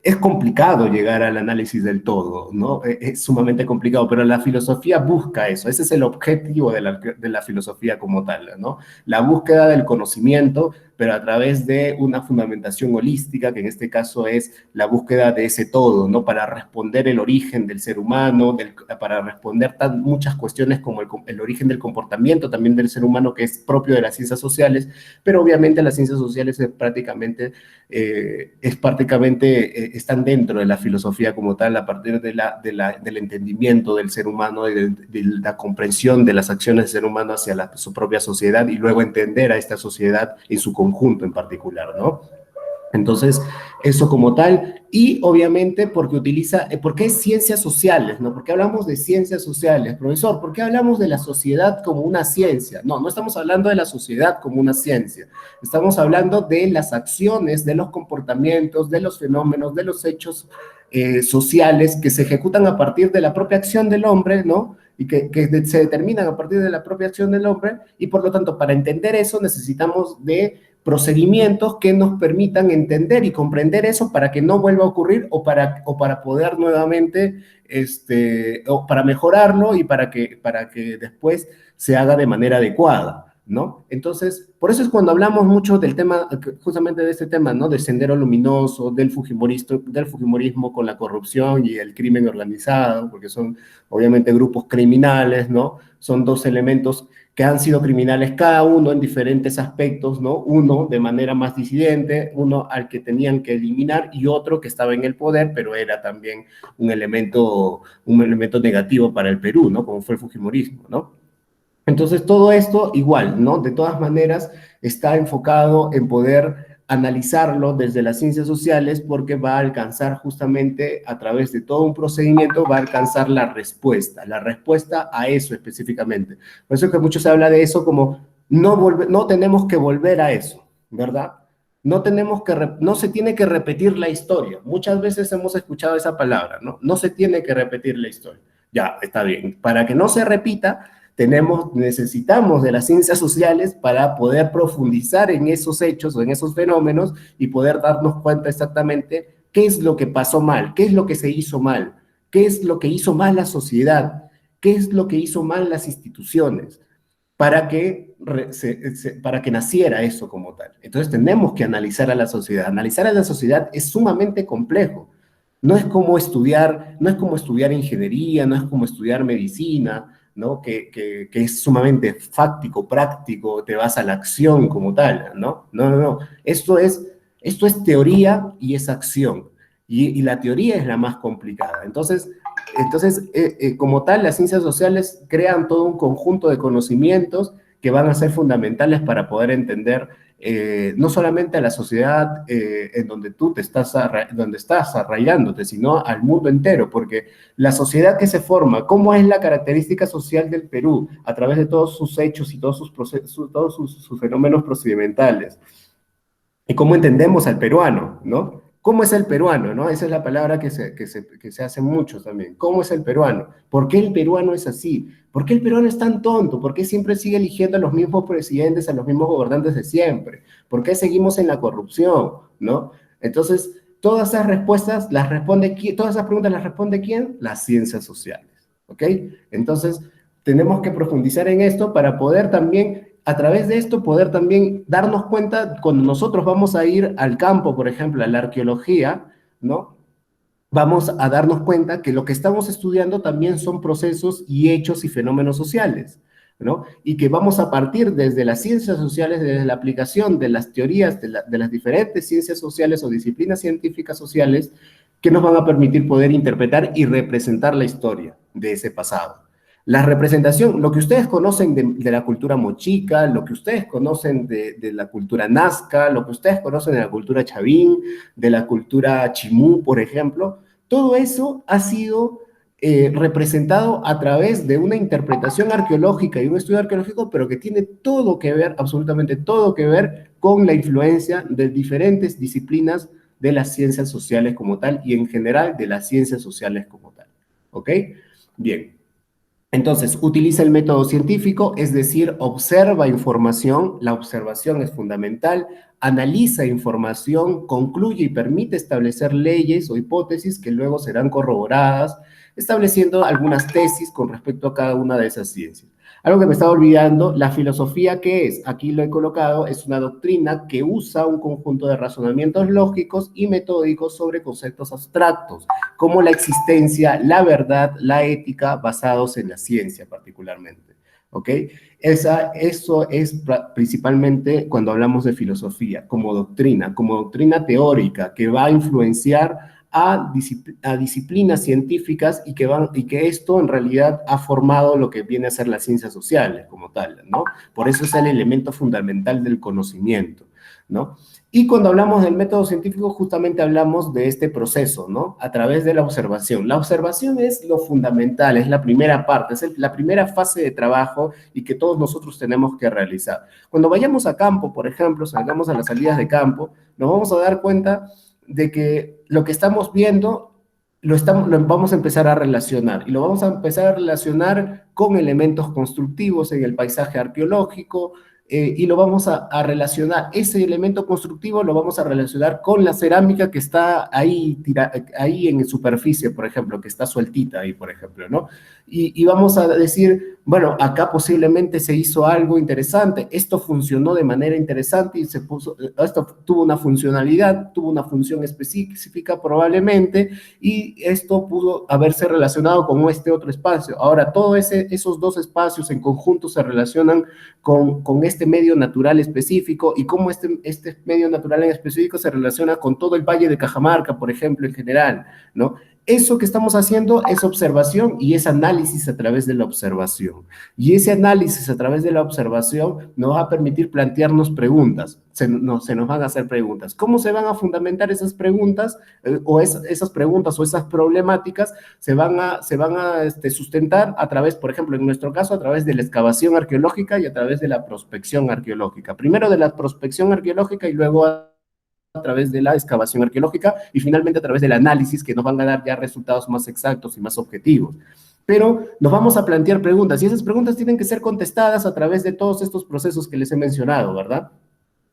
S1: Es complicado llegar al análisis del todo, ¿no? Es sumamente complicado, pero la filosofía busca eso, ese es el objetivo de la filosofía como tal, ¿no? La búsqueda del conocimiento, pero a través de una fundamentación holística, que en este caso es la búsqueda de ese todo, ¿no? Para responder el origen del ser humano, para responder muchas cuestiones como el origen del comportamiento también del ser humano, que es propio de las ciencias sociales, pero obviamente las ciencias sociales están dentro de la filosofía como tal, a partir del entendimiento del ser humano y de la comprensión de las acciones del ser humano hacia su propia sociedad y luego entender a esta sociedad en su conjunto en particular, ¿no? Entonces, eso como tal, y obviamente porque porque es ciencias sociales, ¿no? ¿Por qué hablamos de ciencias sociales, profesor? ¿Por qué hablamos de la sociedad como una ciencia? No, no estamos hablando de la sociedad como una ciencia, estamos hablando de las acciones, de los comportamientos, de los fenómenos, de los hechos sociales que se ejecutan a partir de la propia acción del hombre, ¿no? Y que se determinan a partir de la propia acción del hombre, y por lo tanto, para entender eso necesitamos de procedimientos que nos permitan entender y comprender eso para que no vuelva a ocurrir o para poder nuevamente, o para mejorarlo y para que después se haga de manera adecuada, ¿no? Entonces, por eso es cuando hablamos mucho del tema, justamente de este tema, ¿no? Del sendero luminoso, del fujimorismo con la corrupción y el crimen organizado, porque son obviamente grupos criminales, ¿no? Son dos elementos que han sido criminales cada uno en diferentes aspectos, ¿no? Uno de manera más disidente, uno al que tenían que eliminar y otro que estaba en el poder, pero era también un elemento negativo para el Perú, ¿no? Como fue el fujimorismo, ¿no? Entonces, todo esto igual, ¿no? De todas maneras, está enfocado en poder analizarlo desde las ciencias sociales porque va a alcanzar justamente a través de todo un procedimiento, va a alcanzar la respuesta a eso específicamente. Por eso es que mucho se habla de eso como no tenemos que volver a eso, ¿verdad? No se tiene que repetir la historia. Muchas veces hemos escuchado esa palabra, ¿no? No se tiene que repetir la historia. Ya, está bien. Para que no se repita, necesitamos de las ciencias sociales para poder profundizar en esos hechos o en esos fenómenos y poder darnos cuenta exactamente qué es lo que pasó mal, qué es lo que se hizo mal, qué es lo que hizo mal la sociedad, qué es lo que hizo mal las instituciones para que naciera eso como tal. Entonces tenemos que analizar a la sociedad. Analizar a la sociedad es sumamente complejo. No es como estudiar ingeniería, no es como estudiar medicina, ¿no? Que es sumamente fáctico, práctico, te vas a la acción como tal, ¿no? No, no, no. Esto es teoría y es acción. Y la teoría es la más complicada. Como tal, las ciencias sociales crean todo un conjunto de conocimientos que van a ser fundamentales para poder entender no solamente a la sociedad en donde donde estás arraigándote, sino al mundo entero, porque la sociedad que se forma, cómo es la característica social del Perú a través de todos sus hechos y todos sus procesos, sus fenómenos procedimentales, y cómo entendemos al peruano, ¿no? ¿Cómo es el peruano, no? Esa es la palabra que se hace mucho también. ¿Cómo es el peruano? ¿Por qué el peruano es así? ¿Por qué el peruano es tan tonto? ¿Por qué siempre sigue eligiendo a los mismos presidentes, a los mismos gobernantes de siempre? ¿Por qué seguimos en la corrupción, no? Entonces, todas esas respuestas las responde quién, todas esas preguntas las responde quién? Las ciencias sociales, ¿ok? Entonces, tenemos que profundizar en esto para poder también a través de esto poder también darnos cuenta cuando nosotros vamos a ir al campo, por ejemplo, a la arqueología, ¿no? Vamos a darnos cuenta que lo que estamos estudiando también son procesos y hechos y fenómenos sociales, ¿no? Y que vamos a partir desde las ciencias sociales, desde la aplicación de las teorías de las diferentes ciencias sociales o disciplinas científicas sociales que nos van a permitir poder interpretar y representar la historia de ese pasado. La representación, lo que ustedes conocen de la cultura mochica, lo que ustedes conocen de la cultura nazca, lo que ustedes conocen de la cultura chavín, de la cultura chimú, por ejemplo, todo eso ha sido representado a través de una interpretación arqueológica y un estudio arqueológico, pero que tiene todo que ver, absolutamente todo que ver con la influencia de diferentes disciplinas de las ciencias sociales como tal y en general de las ciencias sociales como tal. ¿Ok? Bien. Entonces, utiliza el método científico, es decir, observa información, la observación es fundamental, analiza información, concluye y permite establecer leyes o hipótesis que luego serán corroboradas, estableciendo algunas tesis con respecto a cada una de esas ciencias. Algo que me estaba olvidando, la filosofía, ¿qué es? Aquí lo he colocado, es una doctrina que usa un conjunto de razonamientos lógicos y metódicos sobre conceptos abstractos, como la existencia, la verdad, la ética, basados en la ciencia particularmente. ¿Ok? Eso es principalmente cuando hablamos de filosofía, como doctrina teórica que va a influenciar a disciplinas científicas y que esto en realidad ha formado lo que viene a ser las ciencias sociales como tal, ¿no? Por eso es el elemento fundamental del conocimiento. ¿no? Y cuando hablamos del método científico, justamente hablamos de este proceso, ¿no? A través de la observación. La observación es lo fundamental, es la primera parte, es la primera fase de trabajo y que todos nosotros tenemos que realizar. Cuando vayamos a campo, por ejemplo, salgamos a las salidas de campo, nos vamos a dar cuenta de que lo que estamos viendo lo vamos a empezar a relacionar y lo vamos a empezar a relacionar con elementos constructivos en el paisaje arqueológico, y lo vamos a relacionar, ese elemento constructivo lo vamos a relacionar con la cerámica que está ahí, ahí en superficie, por ejemplo, que está sueltita ahí, por ejemplo, ¿no? Y vamos a decir, bueno, acá posiblemente se hizo algo interesante, esto funcionó de manera interesante y esto tuvo una funcionalidad, tuvo una función específica probablemente, y esto pudo haberse relacionado con este otro espacio. Ahora, todos esos dos espacios en conjunto se relacionan con este medio natural específico y cómo este medio natural en específico se relaciona con todo el Valle de Cajamarca, por ejemplo, en general, ¿no? Eso que estamos haciendo es observación y es análisis a través de la observación. Y ese análisis a través de la observación nos va a permitir plantearnos preguntas. Se nos van a hacer preguntas. ¿Cómo se van a fundamentar esas preguntas? Esas preguntas o esas problemáticas se van a sustentar a través, por ejemplo, en nuestro caso, a través de la excavación arqueológica y a través de la prospección arqueológica. Primero de la prospección arqueológica y luego a través de la excavación arqueológica y finalmente a través del análisis que nos van a dar ya resultados más exactos y más objetivos. Pero nos vamos a plantear preguntas y esas preguntas tienen que ser contestadas a través de todos estos procesos que les he mencionado, ¿verdad?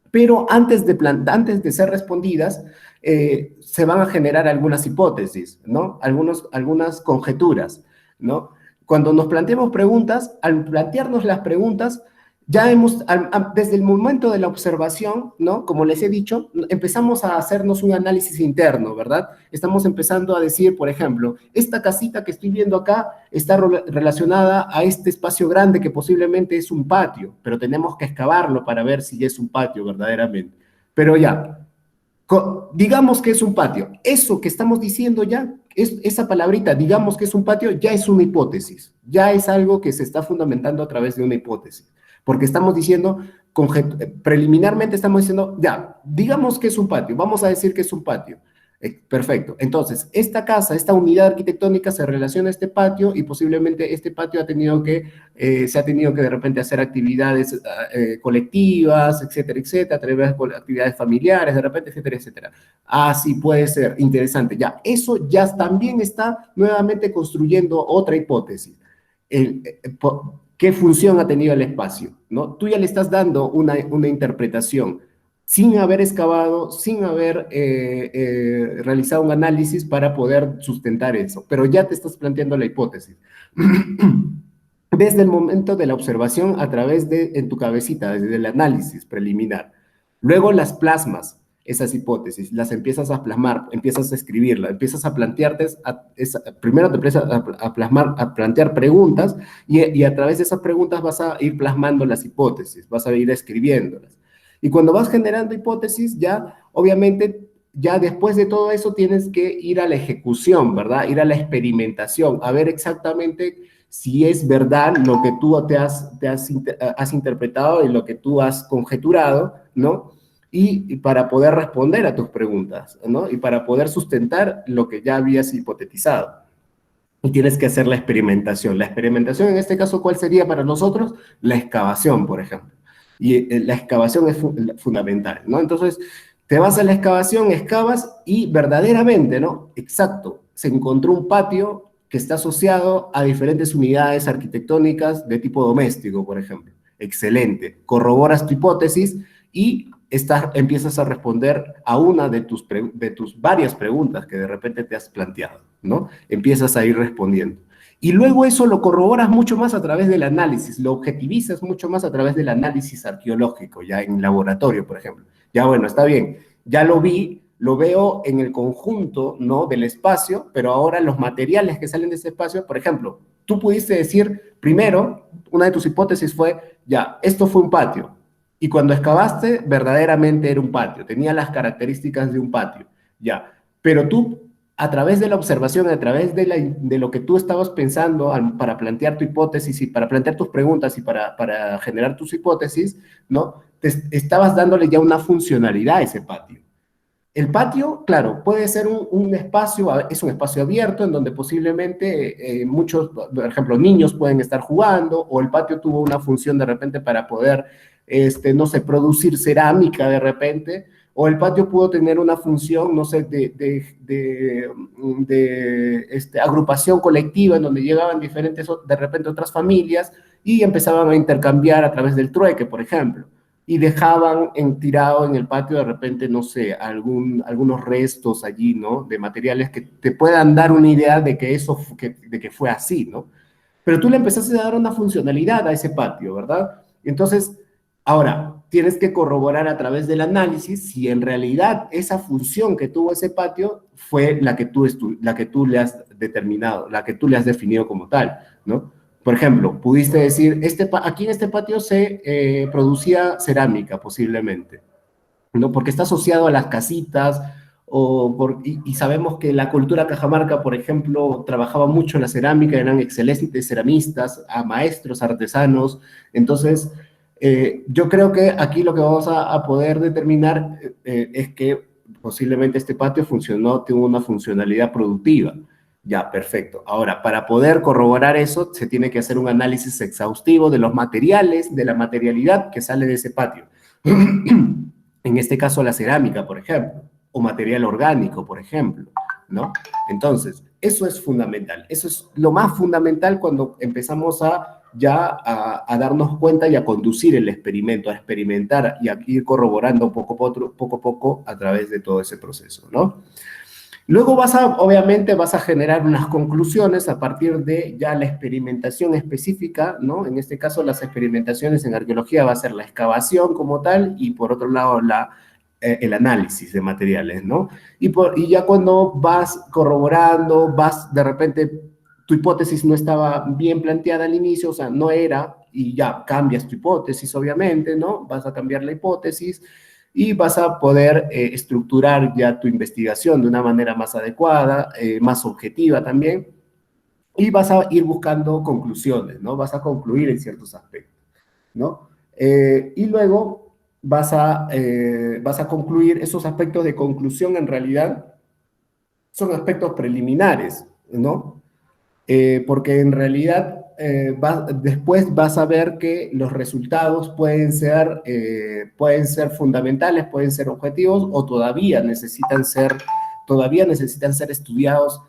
S1: Pero antes de ser respondidas, se van a generar algunas hipótesis, ¿no? Algunas conjeturas, ¿no? Cuando nos planteamos preguntas, al plantearnos las preguntas, ya desde el momento de la observación, ¿no? Como les he dicho, empezamos a hacernos un análisis interno, ¿verdad? Estamos empezando a decir, por ejemplo, esta casita que estoy viendo acá está relacionada a este espacio grande que posiblemente es un patio, pero tenemos que excavarlo para ver si es un patio verdaderamente. Pero ya, digamos que es un patio. Eso que estamos diciendo ya, esa palabrita, digamos que es un patio, ya es una hipótesis, ya es algo que se está fundamentando a través de una hipótesis, porque estamos diciendo, preliminarmente estamos diciendo, ya, digamos que es un patio, vamos a decir que es un patio. Perfecto. Entonces, esta casa, esta unidad arquitectónica se relaciona a este patio y posiblemente este patio se ha tenido que de repente hacer actividades colectivas, etcétera, etcétera, a través de actividades familiares, de repente, etcétera, etcétera. Ah, sí, puede ser, interesante. Ya, eso ya también está nuevamente construyendo otra hipótesis. ¿Qué función ha tenido el espacio? ¿No? Tú ya le estás dando una interpretación sin haber excavado, sin haber realizado un análisis para poder sustentar eso, pero ya te estás planteando la hipótesis. Desde el momento de la observación a través en tu cabecita, desde el análisis preliminar. Luego las plasmas, esas hipótesis, las empiezas a plasmar, empiezas a escribirlas, empiezas a plantearte, primero te empiezas a plasmar, a plantear preguntas y a través de esas preguntas vas a ir plasmando las hipótesis, vas a ir escribiéndolas. Y cuando vas generando hipótesis, ya, obviamente, ya después de todo eso tienes que ir a la ejecución, ¿verdad? Ir a la experimentación, a ver exactamente si es verdad lo que tú has interpretado y lo que tú has conjeturado, ¿no? Y para poder responder a tus preguntas, ¿no? Y para poder sustentar lo que ya habías hipotetizado. Y tienes que hacer la experimentación. La experimentación, en este caso, ¿cuál sería para nosotros? La excavación, por ejemplo. Y la excavación es fundamental, ¿no? Entonces, te vas a la excavación, excavas y verdaderamente, ¿no? Exacto, se encontró un patio que está asociado a diferentes unidades arquitectónicas de tipo doméstico, por ejemplo. Excelente. Corroboras tu hipótesis y empiezas a responder a una de tus varias preguntas que de repente te has planteado, ¿no? Empiezas a ir respondiendo. Y luego eso lo corroboras mucho más a través del análisis, lo objetivizas mucho más a través del análisis arqueológico, ya en laboratorio, por ejemplo. Ya bueno, está bien, ya lo vi, lo veo en el conjunto, ¿no? Del espacio, pero ahora los materiales que salen de ese espacio, por ejemplo, tú pudiste decir, primero, una de tus hipótesis fue, ya, esto fue un patio, y cuando excavaste, verdaderamente era un patio, tenía las características de un patio, ya, pero tú a través de la observación, a través de lo que tú estabas pensando para plantear tu hipótesis y para plantear tus preguntas y para generar tus hipótesis, ¿no? estabas dándole ya una funcionalidad a ese patio. El patio, claro, puede ser un espacio, es un espacio abierto en donde posiblemente muchos, por ejemplo, niños pueden estar jugando, o el patio tuvo una función de repente para poder, no sé, producir cerámica de repente, o el patio pudo tener una función, no sé, de agrupación colectiva en donde llegaban diferentes, de repente otras familias y empezaban a intercambiar a través del trueque, por ejemplo y dejaban tirado en el patio de repente, no sé, algunos restos allí, ¿no? De materiales que te puedan dar una idea de que de que fue así, ¿no? Pero tú le empezaste a dar una funcionalidad a ese patio, ¿verdad? Entonces, ahora, tienes que corroborar a través del análisis si en realidad esa función que tuvo ese patio fue la que tú le has determinado, la que tú le has definido como tal, ¿no? Por ejemplo, pudiste decir, aquí en este patio se producía cerámica posiblemente, ¿no? Porque está asociado a las casitas, y sabemos que la cultura cajamarca, por ejemplo, trabajaba mucho en la cerámica, eran excelentes ceramistas, a maestros, artesanos. Entonces, yo creo que aquí lo que vamos a poder determinar es que posiblemente este patio tuvo una funcionalidad productiva. Ya, perfecto. Ahora, para poder corroborar eso, se tiene que hacer un análisis exhaustivo de los materiales, de la materialidad que sale de ese patio. En este caso la cerámica, por ejemplo, o material orgánico, por ejemplo, ¿no? Entonces, eso es fundamental, eso es lo más fundamental cuando empezamos a darnos cuenta y a conducir el experimento, a experimentar y a ir corroborando poco a poco a través de todo ese proceso, ¿no? Luego obviamente vas a generar unas conclusiones a partir de ya la experimentación específica, ¿no? En este caso las experimentaciones en arqueología va a ser la excavación como tal y por otro lado el análisis de materiales, ¿no? Y ya cuando vas corroborando, de repente tu hipótesis no estaba bien planteada al inicio, o sea, no era, y ya cambias tu hipótesis obviamente, ¿no? Vas a cambiar la hipótesis y vas a poder estructurar ya tu investigación de una manera más adecuada, más objetiva también, y vas a ir buscando conclusiones, ¿no? Vas a concluir en ciertos aspectos, ¿no? Y luego vas a concluir, esos aspectos de conclusión en realidad son aspectos preliminares, ¿no? Porque en realidad después vas a ver que los resultados pueden ser fundamentales, pueden ser objetivos o todavía necesitan ser estudiados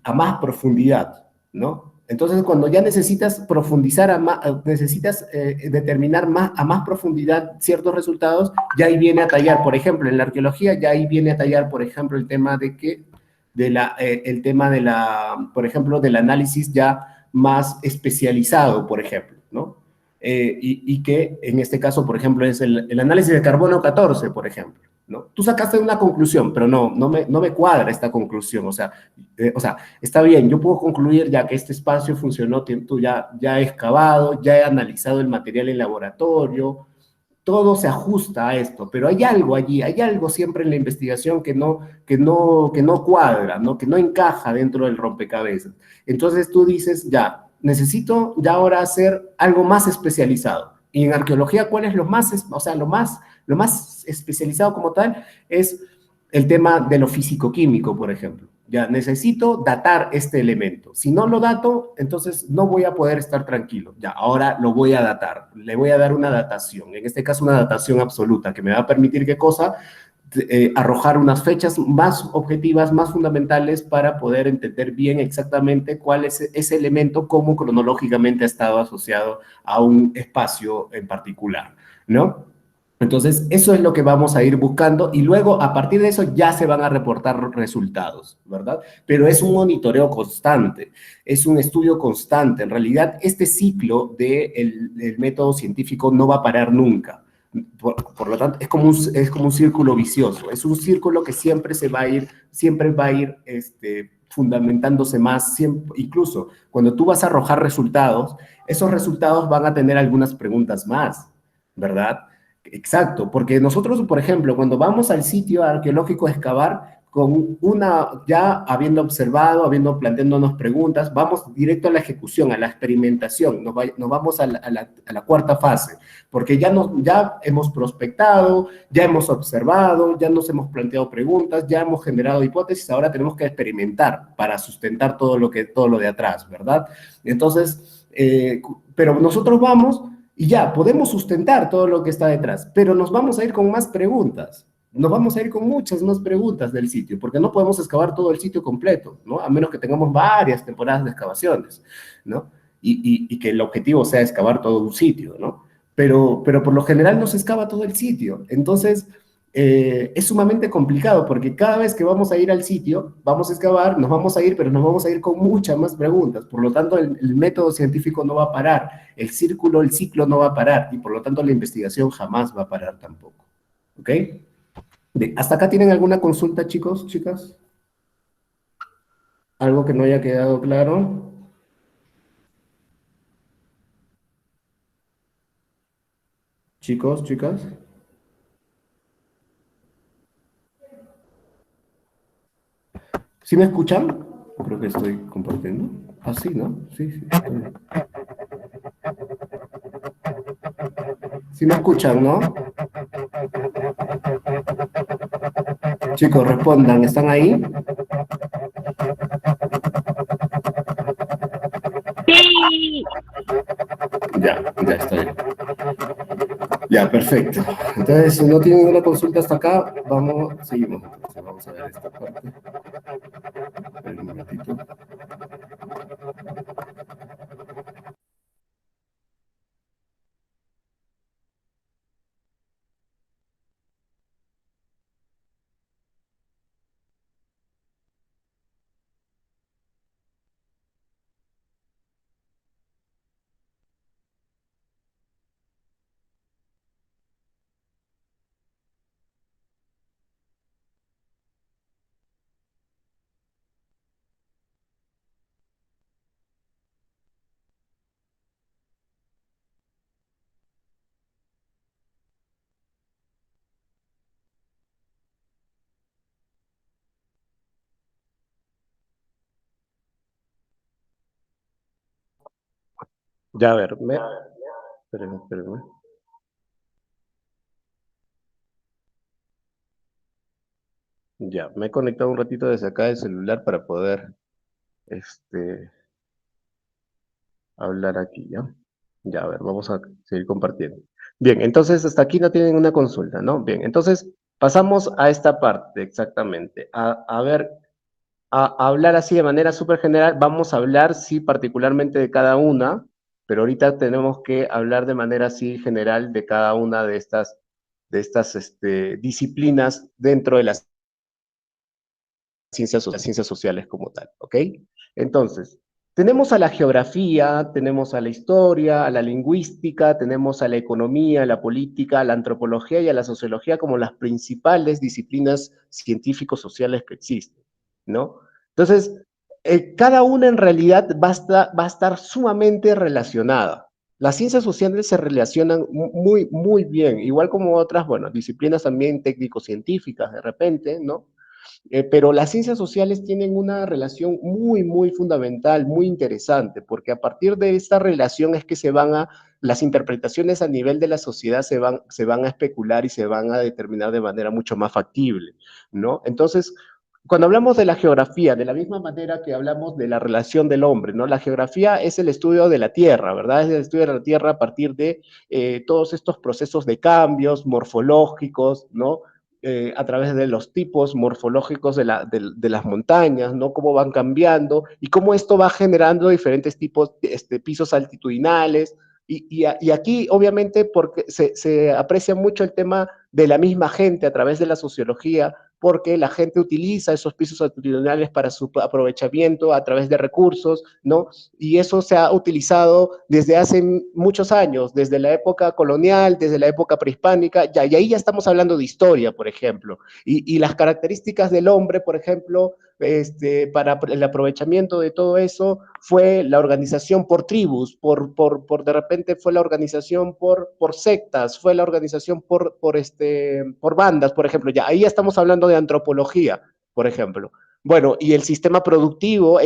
S1: a más profundidad, ¿no? Entonces, cuando ya necesitas profundizar, necesitas determinar a más profundidad ciertos resultados, ya ahí viene a tallar, por ejemplo, en la arqueología, ya ahí viene a tallar, por ejemplo, el tema el tema por ejemplo, del análisis ya más especializado, por ejemplo, ¿no? Y que en este caso, por ejemplo, es el análisis de carbono 14, por ejemplo, ¿no? Tú sacaste una conclusión, pero no me cuadra esta conclusión, o sea, está bien, yo puedo concluir ya que este espacio funcionó, tú ya he excavado, ya he analizado el material en laboratorio, todo se ajusta a esto, pero hay algo allí, hay algo siempre en la investigación que no cuadra, ¿no? Que no encaja dentro del rompecabezas. Entonces tú dices, ya, necesito ya ahora hacer algo más especializado. Y en arqueología, ¿cuál es o sea, lo más especializado como tal es el tema de lo físico-químico, por ejemplo? Ya necesito datar este elemento. Si no lo dato, entonces no voy a poder estar tranquilo. Ya, ahora lo voy a datar. Le voy a dar una datación. En este caso, una datación absoluta que me va a permitir qué cosa, arrojar unas fechas más objetivas, más fundamentales para poder entender bien exactamente cuál es ese elemento, cómo cronológicamente ha estado asociado a un espacio en particular, ¿no? Entonces, eso es lo que vamos a ir buscando y luego a partir de eso ya se van a reportar resultados, ¿verdad? Pero es un monitoreo constante, es un estudio constante. En realidad, este ciclo del método científico no va a parar nunca. Por lo tanto, es como un círculo vicioso, es un círculo que siempre va a ir fundamentándose más, incluso cuando tú vas a arrojar resultados, esos resultados van a tener algunas preguntas más, ¿verdad? Exacto, porque nosotros, por ejemplo, cuando vamos al sitio arqueológico a excavar, con una, ya habiendo observado, habiendo planteándonos preguntas, vamos directo a la ejecución, a la experimentación, nos vamos a la cuarta fase, porque ya hemos prospectado, ya hemos observado, ya nos hemos planteado preguntas, ya hemos generado hipótesis, ahora tenemos que experimentar para sustentar todo lo de atrás, ¿verdad? Entonces, pero nosotros vamos y ya, podemos sustentar todo lo que está detrás, pero nos vamos a ir con más preguntas. Nos vamos a ir con muchas más preguntas del sitio, porque no podemos excavar todo el sitio completo, ¿no? A menos que tengamos varias temporadas de excavaciones, ¿no? Y que el objetivo sea excavar todo un sitio, ¿no? Pero por lo general no se excava todo el sitio. Entonces, es sumamente complicado porque cada vez que vamos a ir al sitio, vamos a excavar, nos vamos a ir, pero nos vamos a ir con muchas más preguntas. Por lo tanto, el método científico no va a parar, el círculo, el ciclo no va a parar y por lo tanto la investigación jamás va a parar tampoco. ¿Ok? ¿Hasta acá tienen alguna consulta, chicos, chicas? ¿Algo que no haya quedado claro? Chicos, chicas. ¿Sí me escuchan? Creo que estoy compartiendo. Ah, sí, ¿no? Sí, sí. Está bien. Sí me escuchan, ¿no? Chicos, respondan, ¿están ahí?
S2: Sí.
S1: Ya, ya está bien. Ya, perfecto. Entonces, si no tienen ninguna consulta hasta acá, seguimos. Entonces, vamos a ver esta parte. Esperen un momentito. Ya, a ver, espérenme, espérenme. Ya, me he conectado un ratito desde acá del celular para poder, este, hablar aquí, ¿ya? Ya, a ver, vamos a seguir compartiendo. Bien, entonces hasta aquí no tienen una consulta, ¿no? Bien, entonces pasamos a esta parte exactamente, a ver, a hablar así de manera súper general. Vamos a hablar, sí, particularmente de cada una, pero ahorita tenemos que hablar de manera así general de cada una de estas disciplinas dentro de las ciencias sociales como tal, ¿ok? Entonces, tenemos a la geografía, tenemos a la historia, a la lingüística, tenemos a la economía, a la política, a la antropología y a la sociología como las principales disciplinas científico-sociales que existen, ¿no? Entonces, cada una en realidad va a estar sumamente relacionada. Las ciencias sociales se relacionan muy, muy bien, igual como otras, bueno, disciplinas también técnico-científicas de repente, ¿no? Pero las ciencias sociales tienen una relación muy, muy fundamental, muy interesante, porque a partir de esta relación es que las interpretaciones a nivel de la sociedad se van a especular y se van a determinar de manera mucho más factible, ¿no? Entonces, cuando hablamos de la geografía, de la misma manera que hablamos de la relación del hombre, ¿no? La geografía es el estudio de la Tierra, ¿verdad? Es el estudio de la Tierra a partir de todos estos procesos de cambios morfológicos, ¿no? A través de los tipos morfológicos de las montañas, ¿no? Cómo van cambiando y cómo esto va generando diferentes tipos de pisos altitudinales. Y aquí, obviamente, porque se aprecia mucho el tema de la misma gente a través de la sociología, porque la gente utiliza esos pisos altitudinales para su aprovechamiento a través de recursos, ¿no? Y eso se ha utilizado desde hace muchos años, desde la época colonial, desde la época prehispánica, ya, y ahí ya estamos hablando de historia, por ejemplo, y las características del hombre, por ejemplo, para el aprovechamiento de todo eso, fue la organización por tribus, de repente fue la organización por sectas, fue la organización por bandas, por ejemplo, ya ahí ya estamos hablando de antropología,
S3: por ejemplo. Bueno, y el sistema productivo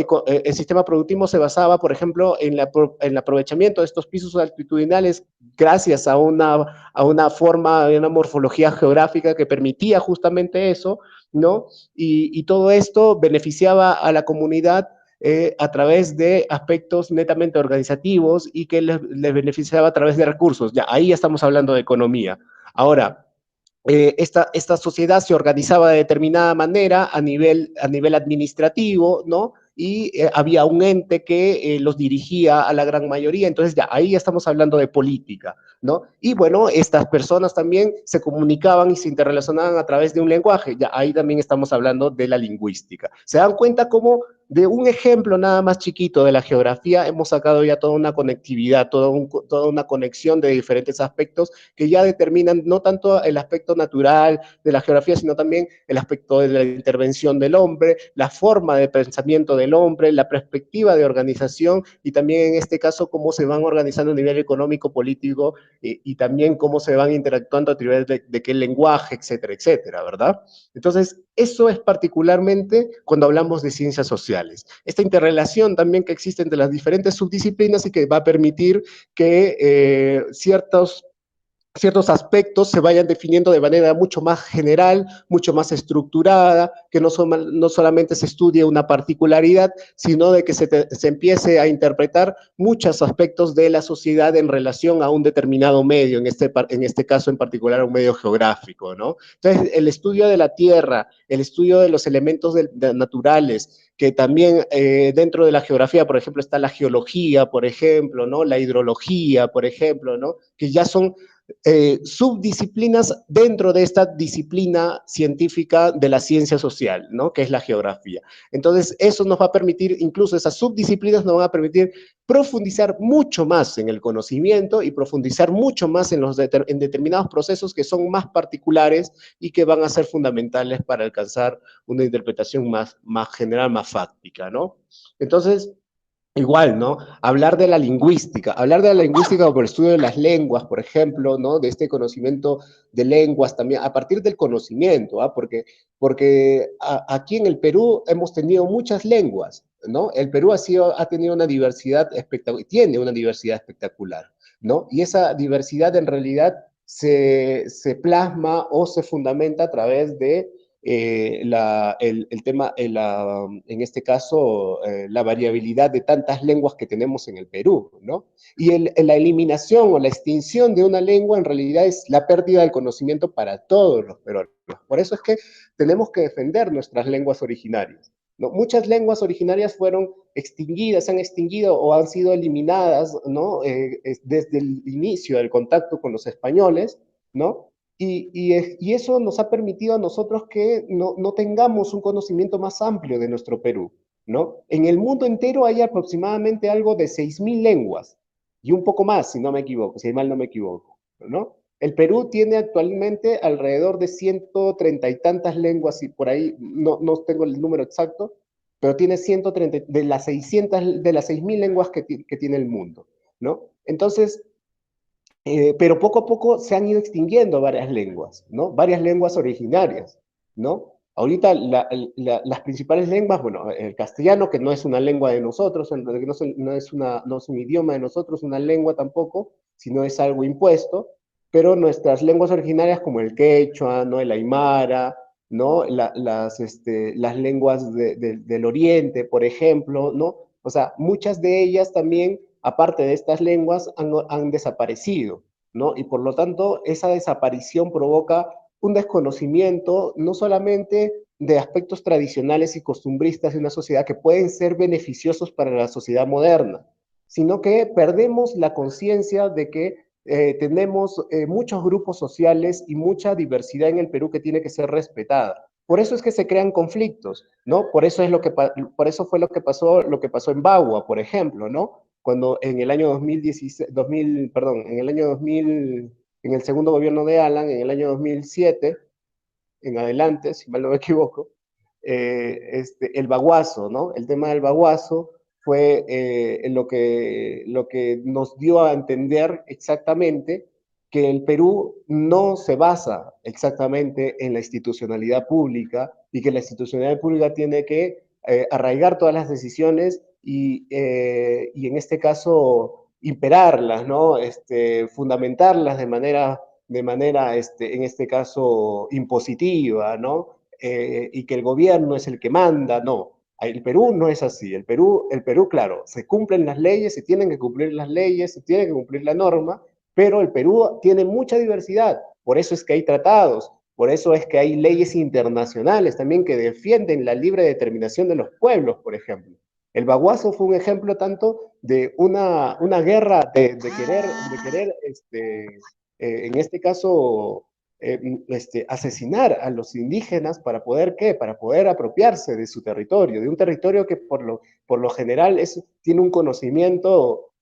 S3: se basaba, por ejemplo, en el aprovechamiento de estos pisos altitudinales gracias a una forma, a una morfología geográfica que permitía justamente eso, ¿no? Y todo esto beneficiaba a la comunidad a través de aspectos netamente organizativos y que les beneficiaba a través de recursos. Ya, ahí estamos hablando de economía. Ahora, esta sociedad se organizaba de determinada manera a nivel administrativo, ¿no? Y había un ente que los dirigía a la gran mayoría, entonces ya ahí ya estamos hablando de política, ¿no? Y bueno, estas personas también se comunicaban y se interrelacionaban a través de un lenguaje, ya ahí también estamos hablando de la lingüística. ¿Se dan cuenta cómo de un ejemplo nada más chiquito de la geografía hemos sacado ya toda una conectividad, toda una conexión de diferentes aspectos que ya determinan no tanto el aspecto natural de la geografía, sino también el aspecto de la intervención del hombre, la forma de pensamiento del hombre, la perspectiva de organización y también en este caso cómo se van organizando a nivel económico, político y también cómo se van interactuando a través de qué lenguaje, etcétera, etcétera, ¿verdad? Entonces, eso es particularmente cuando hablamos de ciencias sociales. Esta interrelación también que existe entre las diferentes subdisciplinas y que va a permitir que ciertos aspectos se vayan definiendo de manera mucho más general, mucho más estructurada, que no solamente se estudie una particularidad, sino de que se empiece a interpretar muchos aspectos de la sociedad en relación a un determinado medio, en este caso en particular un medio geográfico, ¿no? Entonces, el estudio de la tierra, el estudio de los elementos naturales, que también dentro de la geografía, por ejemplo, está la geología, por ejemplo, ¿no? La hidrología, por ejemplo, ¿no? Que ya son subdisciplinas dentro de esta disciplina científica de la ciencia social, ¿no? Que es la geografía. Entonces, eso nos va a permitir, incluso esas subdisciplinas nos van a permitir profundizar mucho más en el conocimiento y profundizar mucho más en determinados procesos que son más particulares y que van a ser fundamentales para alcanzar una interpretación más general, más fáctica, ¿no? Entonces, igual, ¿no? Hablar de la lingüística por el estudio de las lenguas, por ejemplo, ¿no? De este conocimiento de lenguas también, a partir del conocimiento, ¿ah? Porque aquí en el Perú hemos tenido muchas lenguas, ¿no? El Perú ha tenido una diversidad espectacular, tiene una diversidad espectacular, ¿no? Y esa diversidad en realidad se plasma o se fundamenta a través de el tema, en este caso, la variabilidad de tantas lenguas que tenemos en el Perú, ¿no? Y la eliminación o la extinción de una lengua en realidad es la pérdida del conocimiento para todos los peruanos. Por eso es que tenemos que defender nuestras lenguas originarias, ¿no? Muchas lenguas originarias fueron extinguidas, se han extinguido o han sido eliminadas, ¿no? Desde el inicio del contacto con los españoles, ¿no? Y eso nos ha permitido a nosotros que no tengamos un conocimiento más amplio de nuestro Perú, ¿no? En el mundo entero hay aproximadamente algo de 6.000 lenguas, y un poco más, si no me equivoco, si mal no me equivoco, ¿no? El Perú tiene actualmente alrededor de 130 y tantas lenguas, y por ahí no tengo el número exacto, pero tiene 130, de las 600, de las 6.000 lenguas que tiene el mundo, ¿no? Entonces, pero poco a poco se han ido extinguiendo varias lenguas, ¿no? Varias lenguas originarias, ¿no? Ahorita las principales lenguas, bueno, el castellano, que no es una lengua de nosotros, no es un idioma de nosotros, una lengua tampoco, sino es algo impuesto, pero nuestras lenguas originarias como el quechua, ¿no? El aymara, ¿no? Las lenguas del oriente, por ejemplo, ¿no? O sea, muchas de ellas también aparte de estas lenguas, han desaparecido, ¿no? Y por lo tanto, esa desaparición provoca un desconocimiento no solamente de aspectos tradicionales y costumbristas de una sociedad que pueden ser beneficiosos para la sociedad moderna, sino que perdemos la conciencia de que tenemos muchos grupos sociales y mucha diversidad en el Perú que tiene que ser respetada. Por eso es que se crean conflictos, ¿no? Por eso fue lo que pasó en Bagua, por ejemplo, ¿no? Cuando en el año 2016, 2000, perdón, en el año 2000, en el segundo gobierno de Alan, en el año 2007, en adelante, si mal no me equivoco, el baguazo, ¿no? El tema del baguazo fue lo que nos dio a entender exactamente que el Perú no se basa exactamente en la institucionalidad pública y que la institucionalidad pública tiene que arraigar todas las decisiones y en este caso imperarlas, ¿no? Fundamentarlas de manera en este caso, impositiva, ¿no? Y que el gobierno es el que manda, no. El Perú no es así. El Perú, claro, se cumplen las leyes, se tienen que cumplir las leyes, se tiene que cumplir la norma, pero el Perú tiene mucha diversidad. Por eso es que hay tratados, por eso es que hay leyes internacionales también que defienden la libre determinación de los pueblos, por ejemplo. El Baguazo fue un ejemplo tanto de una guerra de querer en este caso, asesinar a los indígenas para poder, ¿qué? Para poder apropiarse de su territorio, de un territorio que por lo general tiene un conocimiento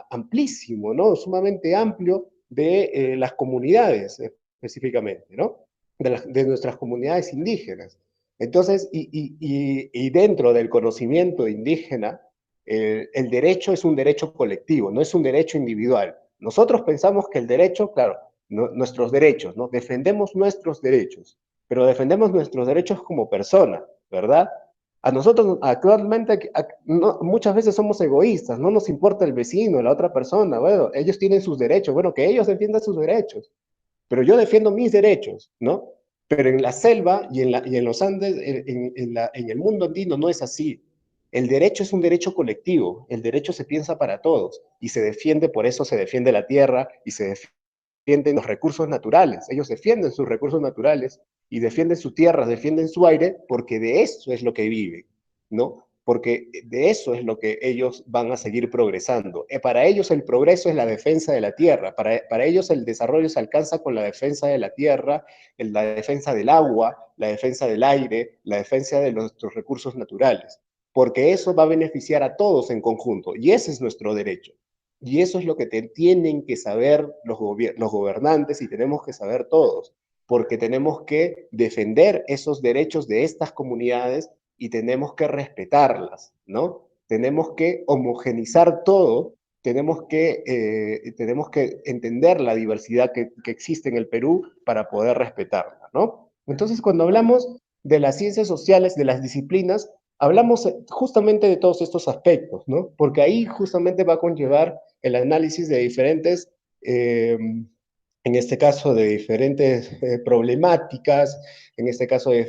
S3: amplísimo, ¿no? Sumamente amplio de las comunidades específicamente, ¿no? De nuestras comunidades indígenas. Entonces, y dentro del conocimiento indígena, el derecho es un derecho colectivo, no es un derecho individual. Nosotros pensamos que el derecho, claro, nuestros derechos, ¿no? Defendemos nuestros derechos, pero defendemos nuestros derechos como persona, ¿verdad? A nosotros actualmente muchas veces somos egoístas, no nos importa el vecino, la otra persona, bueno, ellos tienen sus derechos, bueno, que ellos defiendan sus derechos, pero yo defiendo mis derechos, ¿no? Pero en la selva y en los Andes, en el mundo andino no es así. El derecho es un derecho colectivo, el derecho se piensa para todos y se defiende, por eso se defiende la tierra y se defienden los recursos naturales. Ellos defienden sus recursos naturales y defienden su tierra, defienden su aire, porque de eso es lo que viven, ¿no? Porque de eso es lo que ellos van a seguir progresando. Para ellos el progreso es la defensa de la tierra, para ellos el desarrollo se alcanza con la defensa de la tierra, la defensa del agua, la defensa del aire, la defensa de nuestros recursos naturales, porque eso va a beneficiar a todos en conjunto y ese es nuestro derecho. Y eso es lo que tienen que saber los gobernantes y tenemos que saber todos, porque tenemos que defender esos derechos de estas comunidades y tenemos que respetarlas, ¿no? Tenemos que homogenizar todo, tenemos que entender la diversidad que existe en el Perú para poder respetarla, ¿no? Entonces, cuando hablamos de las ciencias sociales, de las disciplinas, hablamos justamente de todos estos aspectos, ¿no? Porque ahí justamente va a conllevar el análisis de diferentes, en este caso de diferentes problemáticas, en este caso de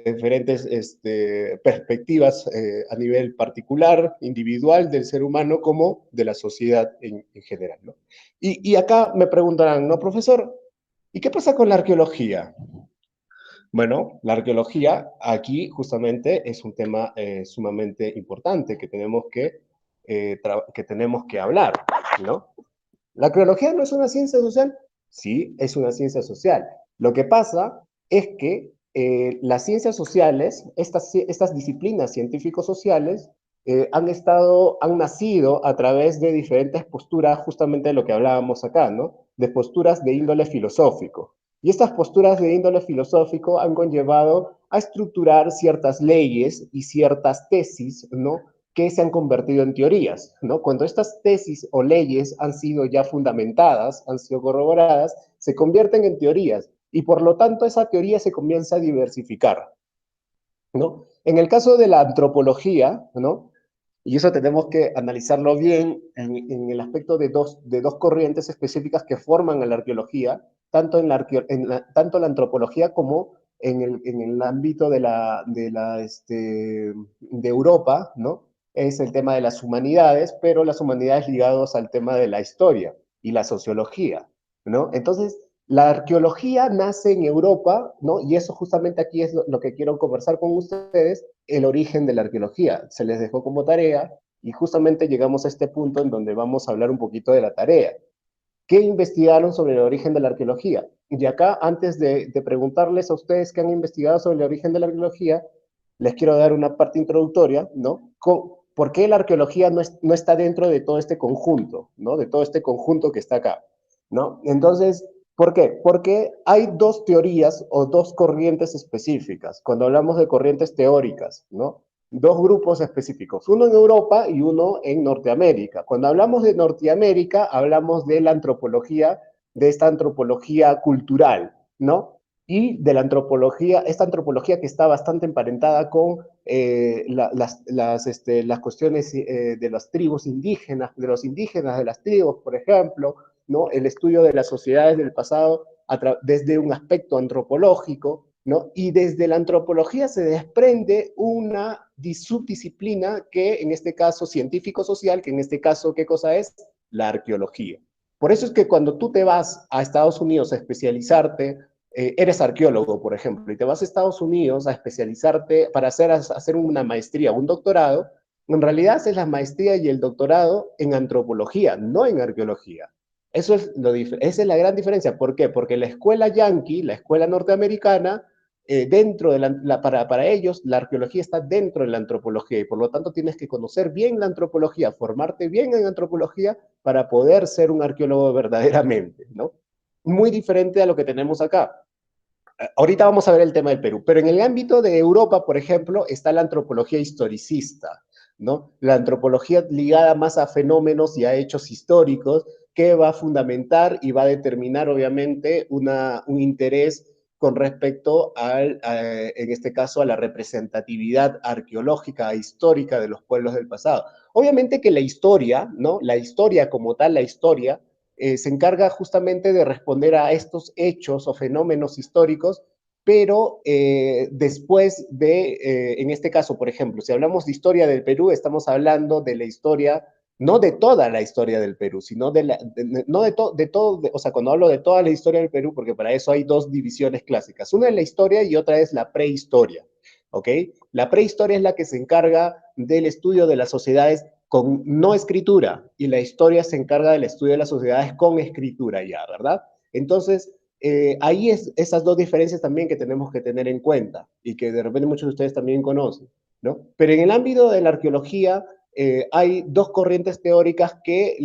S3: diferentes perspectivas a nivel particular, individual del ser humano como de la sociedad en general, ¿no? Y acá me preguntarán, ¿no, profesor? ¿Y qué pasa con la arqueología? Bueno, la arqueología aquí justamente es un tema sumamente importante que tenemos que hablar, ¿no? ¿La arqueología no es una ciencia social? Sí, es una ciencia social. Lo que pasa es que las ciencias sociales, estas disciplinas científico-sociales, han nacido a través de diferentes posturas, justamente de lo que hablábamos acá, ¿no? De posturas de índole filosófico. Y estas posturas de índole filosófico han conllevado a estructurar ciertas leyes y ciertas tesis, ¿no? Que se han convertido en teorías, ¿no? Cuando estas tesis o leyes han sido ya fundamentadas, han sido corroboradas, se convierten en teorías y por lo tanto esa teoría se comienza a diversificar, ¿no? En el caso de la antropología, ¿no? Y eso tenemos que analizarlo bien en el aspecto de dos corrientes específicas que forman a la arqueología, tanto la antropología como en el ámbito de Europa, ¿no? Es el tema de las humanidades, pero las humanidades ligadas al tema de la historia y la sociología, ¿no? Entonces, la arqueología nace en Europa, ¿no? Y eso justamente aquí es lo que quiero conversar con ustedes, el origen de la arqueología. Se les dejó como tarea y justamente llegamos a este punto en donde vamos a hablar un poquito de la tarea. ¿Qué investigaron sobre el origen de la arqueología? Y acá, antes de preguntarles a ustedes qué han investigado sobre el origen de la arqueología, les quiero dar una parte introductoria, ¿no? ¿Por qué la arqueología no está dentro de todo este conjunto, ¿no? De todo este conjunto que está acá, ¿no? Entonces, ¿por qué? Porque hay dos teorías o dos corrientes específicas, cuando hablamos de corrientes teóricas, ¿no? dos grupos específicos, uno en Europa y uno en Norteamérica. Cuando hablamos de Norteamérica, hablamos de la antropología, de esta antropología cultural, ¿no? Y de la antropología, esta antropología que está bastante emparentada con las cuestiones de las tribus indígenas, de los indígenas de las tribus, por ejemplo, ¿no? El estudio de las sociedades del pasado desde un aspecto antropológico, ¿no? Y desde la antropología se desprende una subdisciplina que en este caso científico-social, que en este caso, ¿qué cosa es? La arqueología. Por eso es que cuando tú te vas a Estados Unidos a especializarte, eres arqueólogo, por ejemplo, y te vas a Estados Unidos a especializarte para hacer una maestría, un doctorado, en realidad haces la maestría y el doctorado en antropología, no en arqueología. Esa es la gran diferencia. ¿Por qué? Porque la escuela yankee, la escuela norteamericana, dentro de para ellos, la arqueología está dentro de la antropología y por lo tanto tienes que conocer bien la antropología, formarte bien en antropología para poder ser un arqueólogo verdaderamente, ¿no? Muy diferente a lo que tenemos acá. Ahorita vamos a ver el tema del Perú, pero en el ámbito de Europa, por ejemplo, está la antropología historicista, ¿no? La antropología ligada más a fenómenos y a hechos históricos que va a fundamentar y va a determinar, obviamente, un interés con respecto en este caso, a la representatividad arqueológica e histórica de los pueblos del pasado. Obviamente que la historia, ¿no? La historia como tal, la historia, se encarga justamente de responder a estos hechos o fenómenos históricos, pero después en este caso, por ejemplo, si hablamos de historia del Perú, estamos hablando de la historia, no de toda la historia del Perú, sino no de todo, o sea, cuando hablo de toda la historia del Perú, porque para eso hay dos divisiones clásicas, una es la historia y otra es la prehistoria, ¿ok? La prehistoria es la que se encarga del estudio de las sociedades con no escritura y la historia se encarga del estudio de las sociedades con escritura ya, ¿verdad? Entonces, ahí es esas dos diferencias también que tenemos que tener en cuenta y que de repente muchos de ustedes también conocen, ¿no? Pero en el ámbito de la arqueología hay dos corrientes teóricas que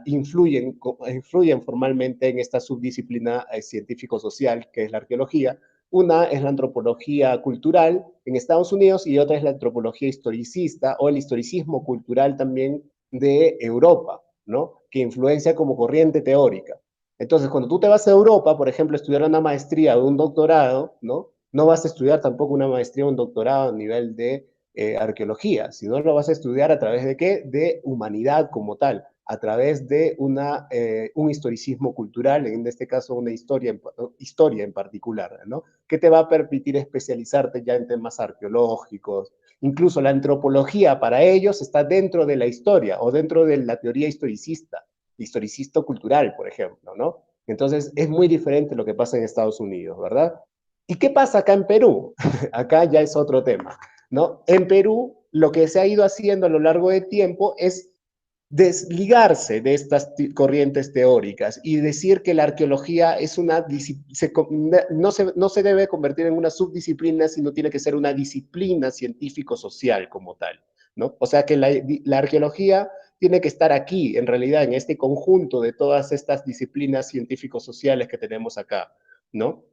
S3: influyen formalmente en esta subdisciplina científico-social que es la arqueología. Una es la antropología cultural en Estados Unidos y otra es la antropología historicista o el historicismo cultural también de Europa, ¿no? Que influencia como corriente teórica. Entonces, cuando tú te vas a Europa, por ejemplo, a estudiar una maestría o un doctorado, ¿no? No vas a estudiar tampoco una maestría o un doctorado a nivel de arqueología, sino lo vas a estudiar a través de qué? De humanidad como tal, a través de un historicismo cultural, en este caso una historia en particular, ¿no? Que te va a permitir especializarte ya en temas arqueológicos. Incluso la antropología para ellos está dentro de la historia o dentro de la teoría historicista cultural, por ejemplo, ¿no? Entonces es muy diferente lo que pasa en Estados Unidos, ¿verdad? ¿Y qué pasa acá en Perú? Acá ya es otro tema, ¿no? En Perú, lo que se ha ido haciendo a lo largo del tiempo es desligarse de estas corrientes teóricas y decir que la arqueología es no se debe convertir en una subdisciplina, sino tiene que ser una disciplina científico-social como tal, ¿no? O sea que la arqueología tiene que estar aquí, en realidad, en este conjunto de todas estas disciplinas científico-sociales que tenemos acá, ¿no?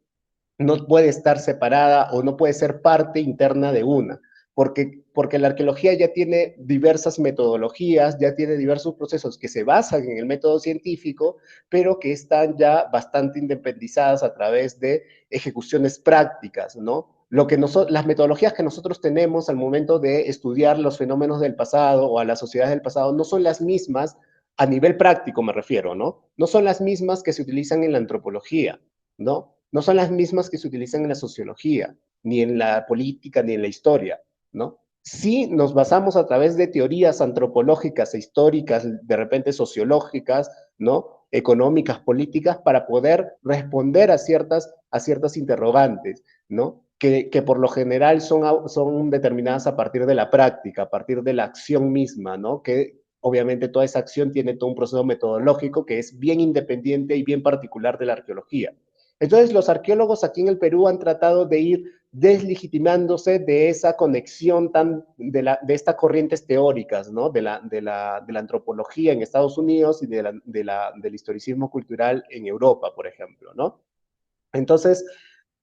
S3: No puede estar separada o no puede ser parte interna de una, porque la arqueología ya tiene diversas metodologías, ya tiene diversos procesos que se basan en el método científico, pero que están ya bastante independizadas a través de ejecuciones prácticas, ¿no? Las metodologías que nosotros tenemos al momento de estudiar los fenómenos del pasado o a las sociedades del pasado no son las mismas a nivel práctico, me refiero, ¿no? No son las mismas que se utilizan en la antropología, ¿no? No son las mismas que se utilizan en la sociología, ni en la política, ni en la historia, ¿no? Sí nos basamos a través de teorías antropológicas e históricas, de repente sociológicas, ¿no? Económicas, políticas, para poder responder a ciertas interrogantes, ¿no? Que por lo general son determinadas a partir de la práctica, a partir de la acción misma, ¿no? Que obviamente toda esa acción tiene todo un proceso metodológico que es bien independiente y bien particular de la arqueología. Entonces, los arqueólogos aquí en el Perú han tratado de ir deslegitimándose de esa conexión de estas corrientes teóricas, ¿no? De la antropología en Estados Unidos y del historicismo cultural en Europa, por ejemplo, ¿no? Entonces,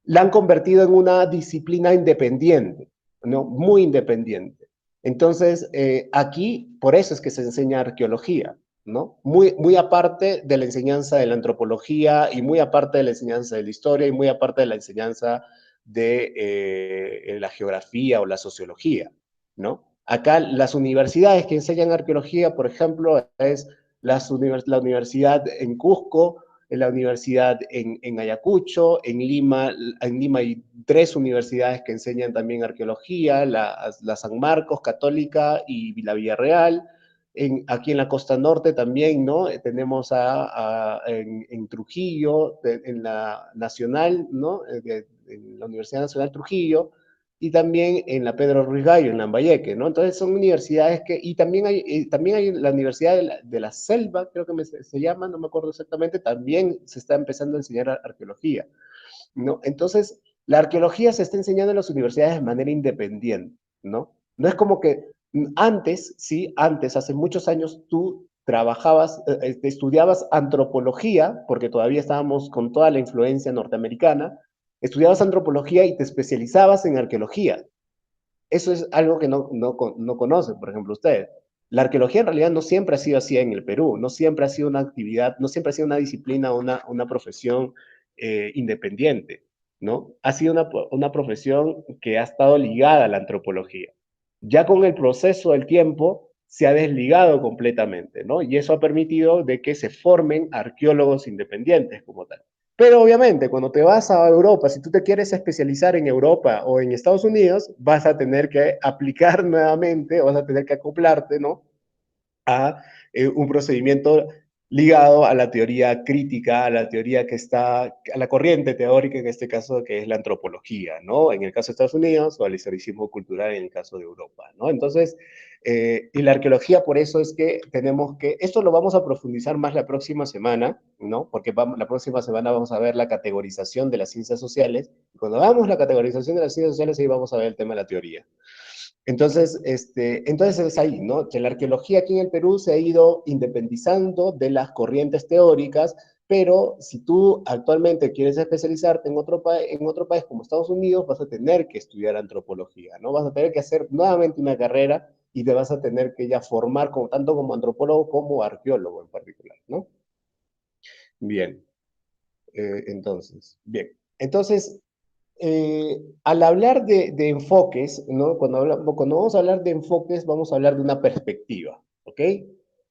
S3: la han convertido en una disciplina independiente, ¿no? Muy independiente. Entonces, aquí, por eso es que se enseña arqueología, ¿no? Muy aparte de la enseñanza de la antropología y muy aparte de la enseñanza de la historia y muy aparte de la enseñanza de la geografía o la sociología, ¿no? Acá las universidades que enseñan arqueología, por ejemplo, es la universidad en Cusco, en la universidad en Ayacucho, en Lima hay 3 universidades que enseñan también arqueología, la San Marcos Católica y la Villarreal. Aquí en la costa norte también, ¿no? Tenemos en Trujillo, en la Nacional, ¿no? En la Universidad Nacional Trujillo, y también en la Pedro Ruiz Gallo, en Lambayeque, ¿no? Entonces son universidades y también hay la Universidad de la Selva, creo que se llama, no me acuerdo exactamente, también se está empezando a enseñar arqueología, ¿no? Entonces, la arqueología se está enseñando en las universidades de manera independiente, ¿no? No es como que antes, sí, antes, hace muchos años, tú trabajabas, estudiabas antropología, porque todavía estábamos con toda la influencia norteamericana, estudiabas antropología y te especializabas en arqueología. Eso es algo que no conocen, por ejemplo, ustedes. La arqueología en realidad no siempre ha sido así en el Perú, no siempre ha sido una actividad, no siempre ha sido una disciplina, una profesión independiente, ¿no? Ha sido una profesión que ha estado ligada a la antropología. Ya con el proceso del tiempo se ha desligado completamente, ¿no? Y eso ha permitido de que se formen arqueólogos independientes como tal. Pero obviamente, cuando te vas a Europa, si tú te quieres especializar en Europa o en Estados Unidos, vas a tener que aplicar nuevamente, o vas a tener que acoplarte, ¿no? A un procedimiento ligado a la teoría crítica, a la teoría que está, a la corriente teórica en este caso, que es la antropología, ¿no? En el caso de Estados Unidos, o al historicismo cultural en el caso de Europa, ¿no? Entonces, y la arqueología, por eso es que tenemos que, esto lo vamos a profundizar más la próxima semana, ¿no? Porque la próxima semana vamos a ver la categorización de las ciencias sociales, y cuando hagamos la categorización de las ciencias sociales, ahí vamos a ver el tema de la teoría. Entonces es ahí, ¿no? Que la arqueología aquí en el Perú se ha ido independizando de las corrientes teóricas, pero si tú actualmente quieres especializarte en otro país como Estados Unidos, vas a tener que estudiar antropología, ¿no? Vas a tener que hacer nuevamente una carrera y te vas a tener que ya formar como, tanto como antropólogo como arqueólogo en particular, ¿no? Bien, bien. Entonces, al hablar de enfoques, ¿no? Cuando vamos a hablar de enfoques, vamos a hablar de una perspectiva, ¿ok?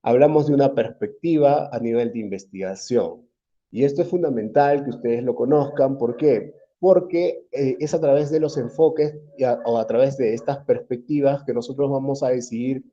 S3: Hablamos de una perspectiva a nivel de investigación. Y esto es fundamental que ustedes lo conozcan. ¿Por qué? Porque es a través de los enfoques o a través de estas perspectivas que nosotros vamos a decidir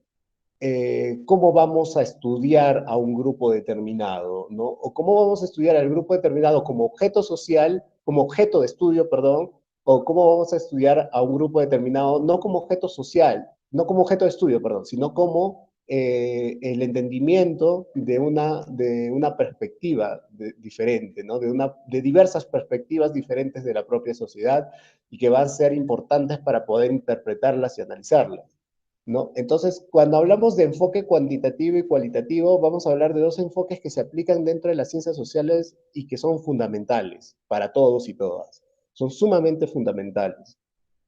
S3: cómo vamos a estudiar a un grupo determinado, ¿no? O cómo vamos a estudiar al grupo determinado como objeto social, como objeto de estudio, perdón, o cómo vamos a estudiar a un grupo determinado, no como objeto social, no como objeto de estudio, perdón, sino como el entendimiento de una perspectiva diferente, ¿no? De diversas perspectivas diferentes de la propia sociedad y que van a ser importantes para poder interpretarlas y analizarlas, ¿no? Entonces, cuando hablamos de enfoque cuantitativo y cualitativo, vamos a hablar de 2 enfoques que se aplican dentro de las ciencias sociales y que son fundamentales para todos y todas. Son sumamente fundamentales.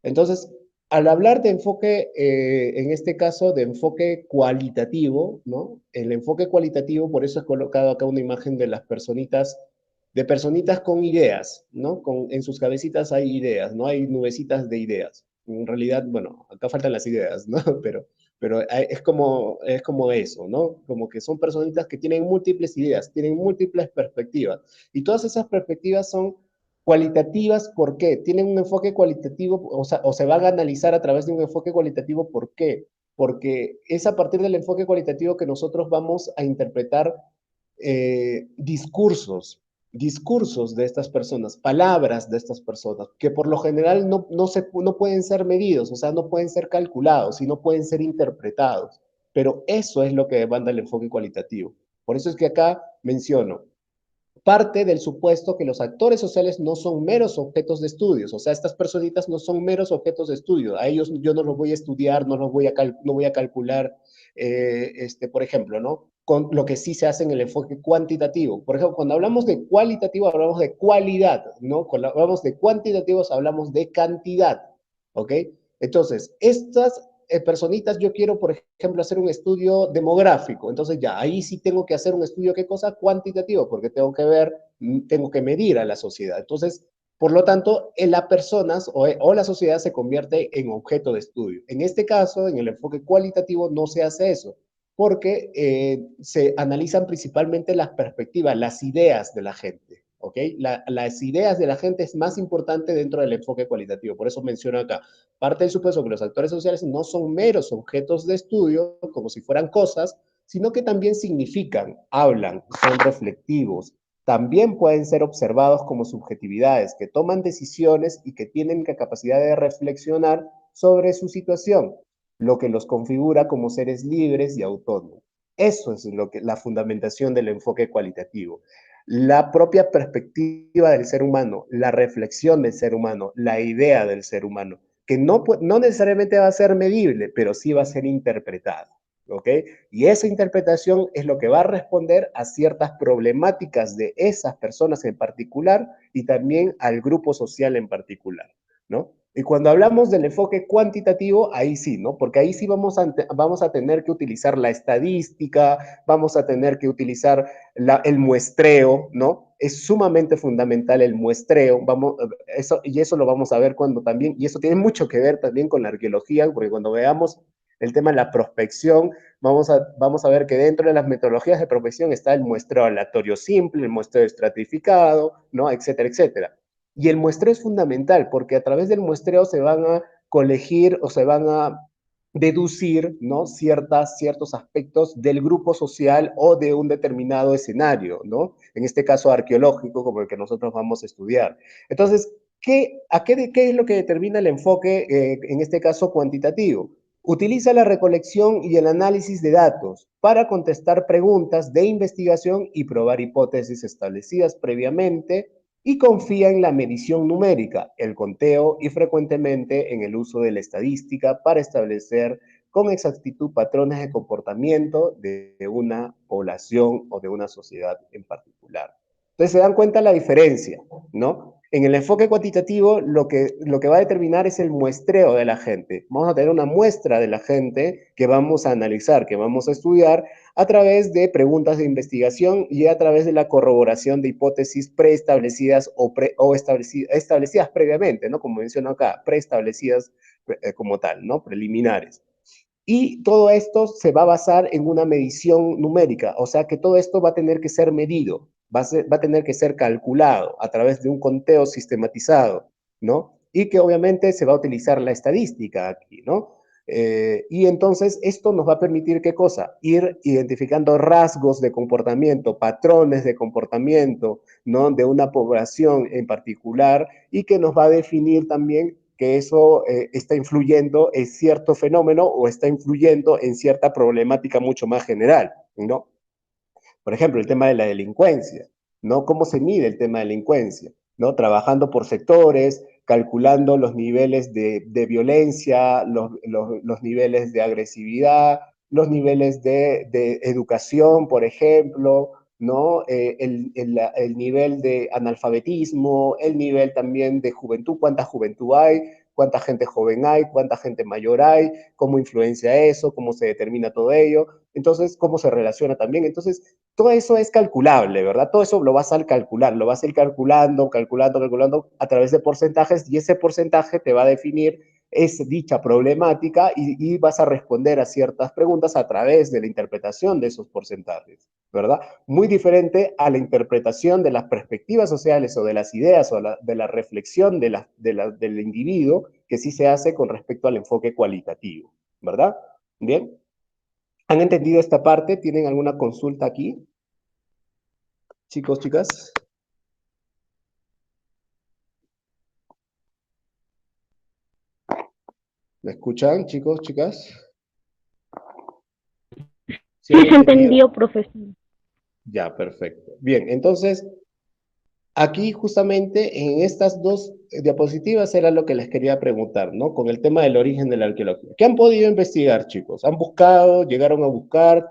S3: Entonces, al hablar de enfoque, en este caso, de enfoque cualitativo, ¿no? El enfoque cualitativo, por eso he colocado acá una imagen de personitas con ideas, ¿no? En sus cabecitas hay ideas, ¿no? Hay nubecitas de ideas. En realidad, bueno, acá faltan las ideas, ¿no? Pero es como eso, ¿no? Como que son personitas que tienen múltiples ideas, tienen múltiples perspectivas. Y todas esas perspectivas son cualitativas. ¿Por qué? Tienen un enfoque cualitativo, o se van a analizar a través de un enfoque cualitativo. ¿Por qué? Porque es a partir del enfoque cualitativo que nosotros vamos a interpretar discursos de estas personas, palabras de estas personas, que por lo general no pueden ser medidos, o sea, no pueden ser calculados y no pueden ser interpretados. Pero eso es lo que demanda el enfoque cualitativo. Por eso es que acá menciono, parte del supuesto que los actores sociales no son meros objetos de estudios, o sea, estas personitas no son meros objetos de estudio, a ellos yo no los voy a estudiar, no voy a calcular, por ejemplo, ¿no? Con lo que sí se hace en el enfoque cuantitativo. Por ejemplo, cuando hablamos de cualitativo, hablamos de cualidad, ¿no? Cuando hablamos de cuantitativos, hablamos de cantidad, ¿ok? Entonces, estas personitas, yo quiero, por ejemplo, hacer un estudio demográfico. Entonces, ya, ahí sí tengo que hacer un estudio, ¿qué cosa? Cuantitativo, porque tengo que ver, tengo que medir a la sociedad. Entonces, por lo tanto, en las personas o la sociedad se convierte en objeto de estudio. En este caso, en el enfoque cualitativo, no se hace eso, porque se analizan principalmente las perspectivas, las ideas de la gente. ¿Ok? Las ideas de la gente es más importante dentro del enfoque cualitativo. Por eso menciono acá, parte del supuesto que los actores sociales no son meros objetos de estudio, como si fueran cosas, sino que también significan, hablan, son reflectivos, también pueden ser observados como subjetividades que toman decisiones y que tienen la capacidad de reflexionar sobre su situación, lo que los configura como seres libres y autónomos. Eso es lo que, la fundamentación del enfoque cualitativo. La propia perspectiva del ser humano, la reflexión del ser humano, la idea del ser humano, que no necesariamente va a ser medible, pero sí va a ser interpretada. ¿Ok? Y esa interpretación es lo que va a responder a ciertas problemáticas de esas personas en particular y también al grupo social en particular, ¿no? Y cuando hablamos del enfoque cuantitativo, ahí sí, ¿no? Porque ahí sí vamos a tener que utilizar la estadística, vamos a tener que utilizar el muestreo, ¿no? Es sumamente fundamental el muestreo, y eso lo vamos a ver cuando también, y eso tiene mucho que ver también con la arqueología, porque cuando veamos el tema de la prospección, vamos a ver que dentro de las metodologías de prospección está el muestreo aleatorio simple, el muestreo estratificado, ¿no? Etcétera, etcétera. Y el muestreo es fundamental porque a través del muestreo se van a colegir o se van a deducir, ¿no? Ciertos aspectos del grupo social o de un determinado escenario, ¿no? En este caso arqueológico, como el que nosotros vamos a estudiar. Entonces, ¿qué es lo que determina el enfoque, en este caso cuantitativo? Utiliza la recolección y el análisis de datos para contestar preguntas de investigación y probar hipótesis establecidas previamente y confía en la medición numérica, el conteo y frecuentemente en el uso de la estadística para establecer con exactitud patrones de comportamiento de una población o de una sociedad en particular. Entonces se dan cuenta la diferencia, ¿no? En el enfoque cuantitativo lo que va a determinar es el muestreo de la gente. Vamos a tener una muestra de la gente que vamos a analizar, que vamos a estudiar a través de preguntas de investigación y a través de la corroboración de hipótesis preestablecidas o establecidas previamente, ¿no? Como menciono acá, preestablecidas como tal, ¿no? Preliminares. Y todo esto se va a basar en una medición numérica, o sea que todo esto va a tener que ser medido, va a tener que ser calculado a través de un conteo sistematizado, ¿no? Y que obviamente se va a utilizar la estadística aquí, ¿no? Y entonces esto nos va a permitir, ¿qué cosa? Ir identificando rasgos de comportamiento, patrones de comportamiento, ¿no? De una población en particular y que nos va a definir también que eso está influyendo en cierto fenómeno o está influyendo en cierta problemática mucho más general, ¿no? Por ejemplo, el tema de la delincuencia, ¿no? ¿Cómo se mide el tema de delincuencia? ¿No? Trabajando por sectores, calculando los niveles de violencia, los niveles de agresividad, los niveles de educación, por ejemplo, ¿no? El nivel de analfabetismo, el nivel también de juventud, cuánta juventud hay, cuánta gente joven hay, cuánta gente mayor hay, cómo influencia eso, cómo se determina todo ello, entonces cómo se relaciona también. Entonces, todo eso es calculable, ¿verdad? Todo eso lo vas a calcular, lo vas a ir calculando a través de porcentajes y ese porcentaje te va a definir dicha problemática y vas a responder a ciertas preguntas a través de la interpretación de esos porcentajes, ¿verdad? Muy diferente a la interpretación de las perspectivas sociales o de las ideas o de la reflexión del individuo que sí se hace con respecto al enfoque cualitativo, ¿verdad? Bien. ¿Han entendido esta parte? ¿Tienen alguna consulta aquí? Chicos, chicas. ¿Me escuchan, chicos, chicas? ¿Sí
S2: Sí
S3: han
S2: se
S3: entendido?
S2: entendió, profesor.
S3: Ya, perfecto. Bien, entonces, aquí justamente en estas dos diapositivas era lo que les quería preguntar, ¿no? Con el tema del origen de la arqueología. ¿Qué han podido investigar, chicos? ¿Han buscado, llegaron a buscar,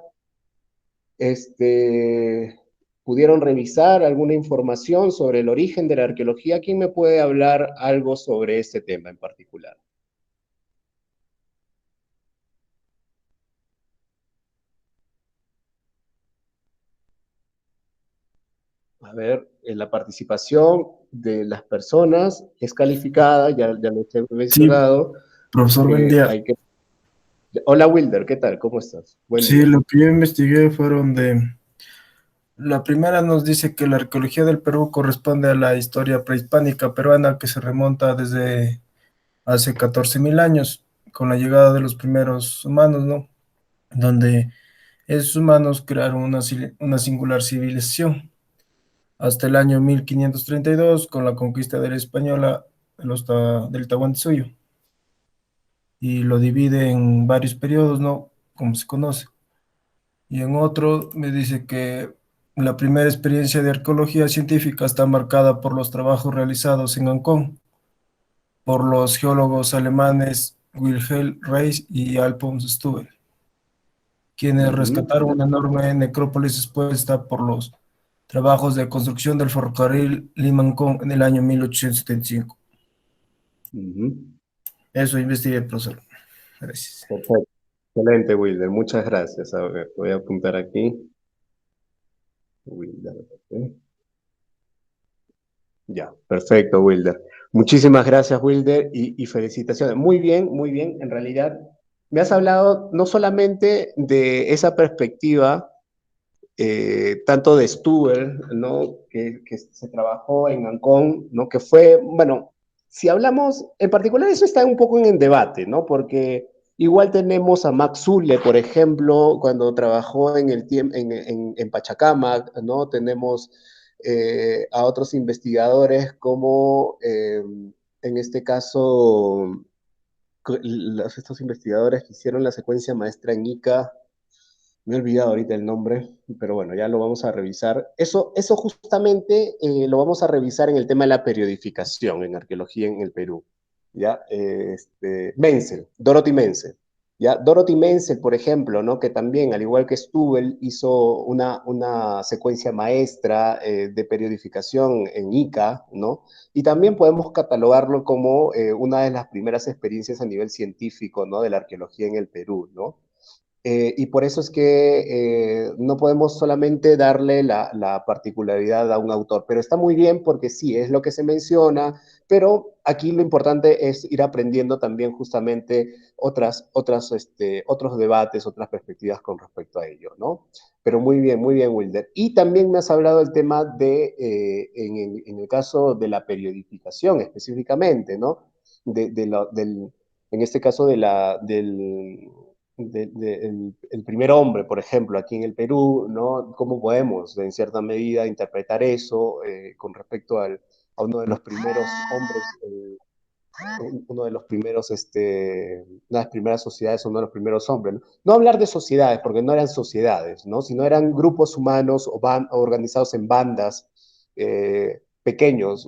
S3: pudieron revisar alguna información sobre el origen de la arqueología? ¿Quién me puede hablar algo sobre este tema en particular? A ver, la participación de las personas es calificada, ya lo he
S4: Sí,
S3: mencionado.
S4: profesor, buen día.
S3: Hay que... Hola Wilder, ¿qué tal? ¿Cómo estás? Buen
S4: Sí,
S3: día.
S4: lo que yo investigué fueron de... La primera nos dice que la arqueología del Perú corresponde a la historia prehispánica peruana que se remonta desde hace 14.000 años, con la llegada de los primeros humanos, ¿no? Donde esos humanos crearon una singular civilización. Hasta el año 1532, con la conquista de la española del Tahuantinsuyo, y lo divide en varios periodos, ¿no? Como se conoce. Y en otro me dice que la primera experiencia de arqueología científica está marcada por los trabajos realizados en Ancón por los geólogos alemanes Wilhelm Reis y Alphonse Stubbe, quienes
S3: Ujú,
S4: rescataron una enorme necrópolis expuesta por los trabajos de construcción del ferrocarril Lima-Ancón en el año 1875.
S3: ujú.
S4: Eso investigué, profesor. Gracias.
S3: Perfecto. Excelente, Wilder. Muchas gracias. A ver, voy a apuntar aquí. Wilder, ok. Ya, perfecto, Wilder. Muchísimas gracias, Wilder, y felicitaciones. Muy bien, muy bien. En realidad, me has hablado no solamente de esa perspectiva, tanto de Stuber, ¿no? Que se trabajó en Ancón, ¿no? Que fue, bueno, si hablamos, en particular eso está un poco en el debate, ¿no? Porque igual tenemos a Max Zulle, por ejemplo, cuando trabajó en el en Pachacamac, ¿no? Tenemos a otros investigadores como, en este caso, estos investigadores que hicieron la secuencia maestra en Ica, me he olvidado ahorita el nombre, pero bueno, ya lo vamos a revisar. Eso justamente lo vamos a revisar en el tema de la periodificación en arqueología en el Perú. ¿Ya? Menzel, Dorothy Menzel. ¿Ya? Dorothy Menzel, por ejemplo, ¿no? Que también, al igual que Stubel, hizo una secuencia maestra de periodificación en Ica, ¿no? Y también podemos catalogarlo como una de las primeras experiencias a nivel científico, ¿no? De la arqueología en el Perú, ¿no? Y por eso es que no podemos solamente darle la particularidad a un autor, pero está muy bien porque sí, es lo que se menciona, pero aquí lo importante es ir aprendiendo también justamente otros debates, otras perspectivas con respecto a ello, ¿no? Pero muy bien, Wilder. Y también me has hablado del tema en el caso de la periodificación específicamente, ¿no? En este caso el primer hombre, por ejemplo, aquí en el Perú, ¿no? ¿Cómo podemos, en cierta medida, interpretar eso con respecto a uno de los primeros hombres, uno de los primeros, una de las primeras sociedades, uno de los primeros hombres? ¿No? No hablar de sociedades, porque no eran sociedades, ¿no? Sino eran grupos humanos organizados en bandas, pequeños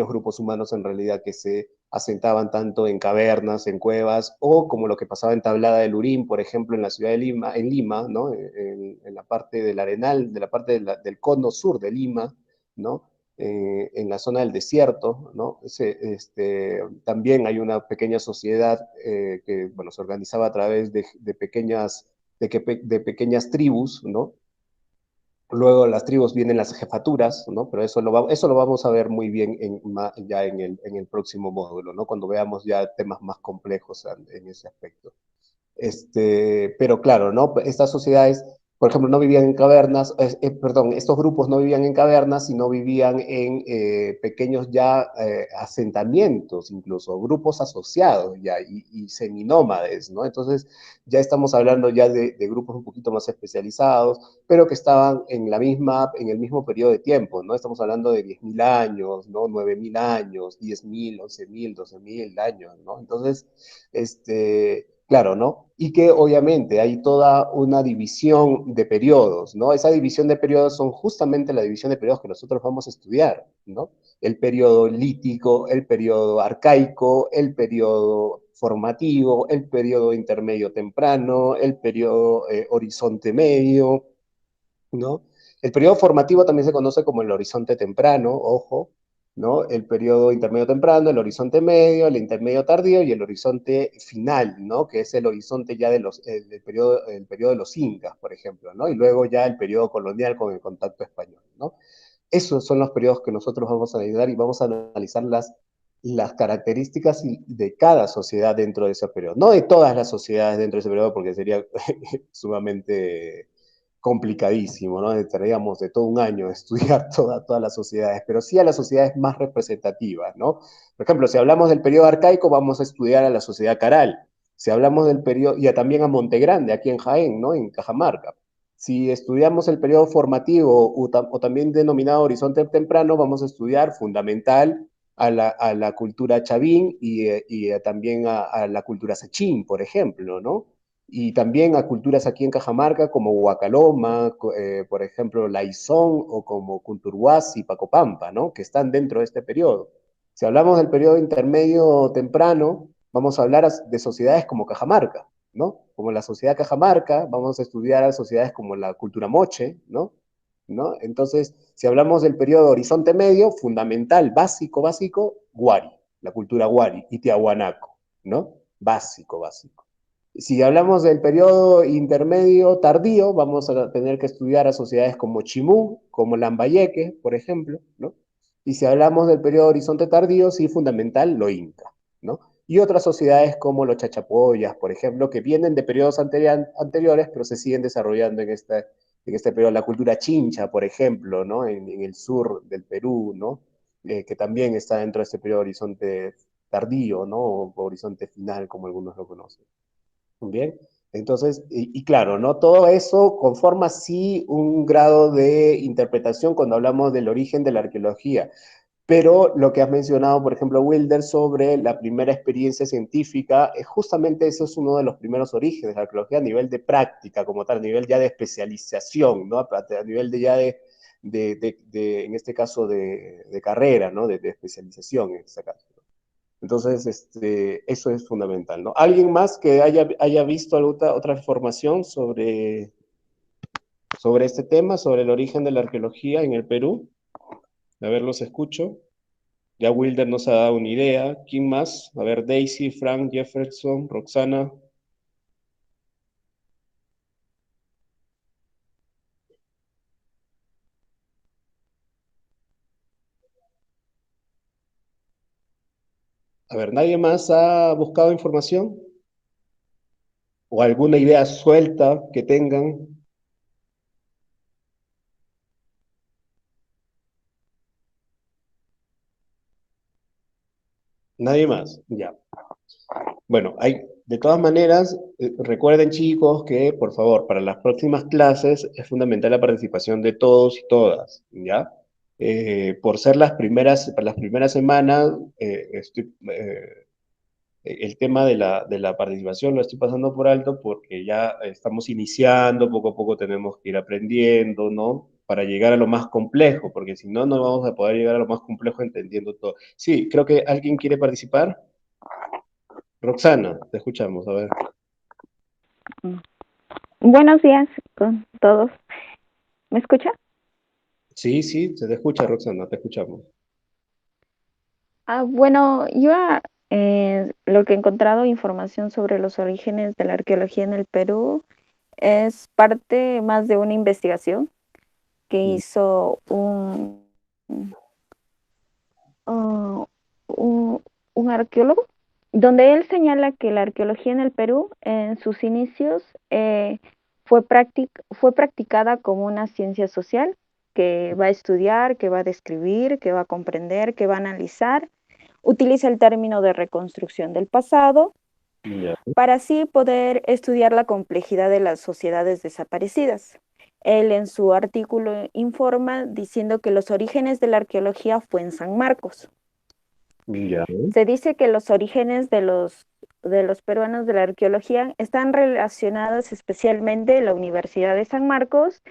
S3: grupos humanos en realidad que se asentaban tanto en cavernas, en cuevas, o como lo que pasaba en Tablada del Urín, por ejemplo, en la ciudad de Lima, en Lima, ¿no? En la parte del Arenal, de la parte del cono sur de Lima, ¿no? En la zona del desierto, ¿no? También hay una pequeña sociedad que, bueno, se organizaba a través de pequeñas tribus, ¿no? Luego de las tribus vienen las jefaturas, ¿no? Pero eso lo vamos a ver muy bien ya en el próximo módulo, ¿no? Cuando veamos ya temas más complejos en ese aspecto. Pero claro, ¿no? Estas sociedades, por ejemplo, no vivían en cavernas, perdón, estos grupos no vivían en cavernas, sino vivían en pequeños ya asentamientos, incluso grupos asociados ya y seminómades, ¿no? Entonces ya estamos hablando ya de grupos un poquito más especializados, pero que estaban en el mismo periodo de tiempo, ¿no? Estamos hablando de 10.000 años, ¿no? 9.000 años, 10.000, 11.000, 12.000 años, ¿no? Entonces, claro, ¿no? Y que obviamente hay toda una división de periodos, ¿no? Esa división de periodos son justamente la división de periodos que nosotros vamos a estudiar, ¿no? El periodo lítico, el periodo arcaico, el periodo formativo, el periodo intermedio temprano, el periodo horizonte medio, ¿no? El periodo formativo también se conoce como el horizonte temprano, ojo, ¿no? El periodo intermedio temprano, el horizonte medio, el intermedio tardío y el horizonte final, ¿no? Que es el horizonte ya el periodo de los incas, por ejemplo, ¿no? Y luego ya el periodo colonial con el contacto español. ¿no? Esos son los periodos que nosotros vamos a analizar y vamos a analizar las características de cada sociedad dentro de ese periodo. No de todas las sociedades dentro de ese periodo, porque sería sumamente complicadísimo, ¿no? Tendríamos de todo un año estudiar todas las sociedades, pero sí a las sociedades más representativas, ¿no? Por ejemplo, si hablamos del periodo arcaico, vamos a estudiar a la sociedad caral. Si hablamos del periodo, y también a Montegrande, aquí en Jaén, ¿no? En Cajamarca. Si estudiamos el periodo formativo o también denominado horizonte temprano, vamos a estudiar fundamental a la cultura chavín y también a la cultura sachín, por ejemplo, ¿no? Y también a culturas aquí en Cajamarca como Huacaloma, por ejemplo, Laizón o como Cunturhuasi, Pacopampa, ¿no? Que están dentro de este periodo. Si hablamos del periodo intermedio temprano, vamos a hablar de sociedades como Cajamarca, ¿no? Como la sociedad Cajamarca, vamos a estudiar a sociedades como la cultura Moche, ¿no? ¿No? Entonces, si hablamos del periodo Horizonte Medio, fundamental, básico, Guari, la cultura Guari y Tiahuanaco, ¿no? Básico. Si hablamos del periodo intermedio tardío, vamos a tener que estudiar a sociedades como Chimú, como Lambayeque, por ejemplo, ¿no? Y si hablamos del periodo horizonte tardío, sí, fundamental, lo Inca, ¿no? Y otras sociedades como los Chachapoyas, por ejemplo, que vienen de periodos anteriores, pero se siguen desarrollando en este periodo. La cultura Chincha, por ejemplo, ¿no? En el sur del Perú, ¿no? Que también está dentro de este periodo horizonte tardío, ¿no? O horizonte final, como algunos lo conocen. Bien, entonces, y claro, ¿no? Todo eso conforma sí un grado de interpretación cuando hablamos del origen de la arqueología. Pero lo que has mencionado, por ejemplo, Wilder, sobre la primera experiencia científica, justamente eso es uno de los primeros orígenes de la arqueología a nivel de práctica, como tal, a nivel ya de especialización, ¿no? A nivel de ya en este caso, de carrera, ¿no? De especialización, en este caso. Entonces, eso es fundamental, ¿no? ¿Alguien más que haya visto alguna otra información sobre este tema, sobre el origen de la arqueología en el Perú? A ver, los escucho. Ya Wilder nos ha dado una idea. ¿Quién más? A ver, Daisy, Frank, Jefferson, Roxana. A ver, ¿nadie más ha buscado información? ¿O alguna idea suelta que tengan? Nadie más. Ya. Bueno, de todas maneras, recuerden chicos que, por favor, para las próximas clases es fundamental la participación de todos y todas, ¿ya? Por ser para las primeras semanas, el tema de la participación lo estoy pasando por alto porque ya estamos iniciando, poco a poco tenemos que ir aprendiendo, ¿no? Para llegar a lo más complejo, porque si no, no vamos a poder llegar a lo más complejo entendiendo todo. Sí, creo que alguien quiere participar. Roxana, te escuchamos, a ver.
S2: Buenos días con todos. ¿Me escucha?
S3: Sí, sí, se te escucha, Roxana, te escuchamos.
S2: Bueno, yo lo que he encontrado información sobre los orígenes de la arqueología en el Perú es parte más de una investigación que hizo uh, un arqueólogo, donde él señala que la arqueología en el Perú en sus inicios fue practicada como una ciencia social que va a estudiar, que va a describir, que va a comprender, que va a analizar. Utiliza el término de reconstrucción del pasado
S3: Ya.
S2: para así poder estudiar la complejidad de las sociedades desaparecidas. Él en su artículo informa diciendo que los orígenes de la arqueología fue en San Marcos.
S3: Ya.
S2: Se dice que los orígenes de los peruanos de la arqueología están relacionados especialmente en la Universidad de San Marcos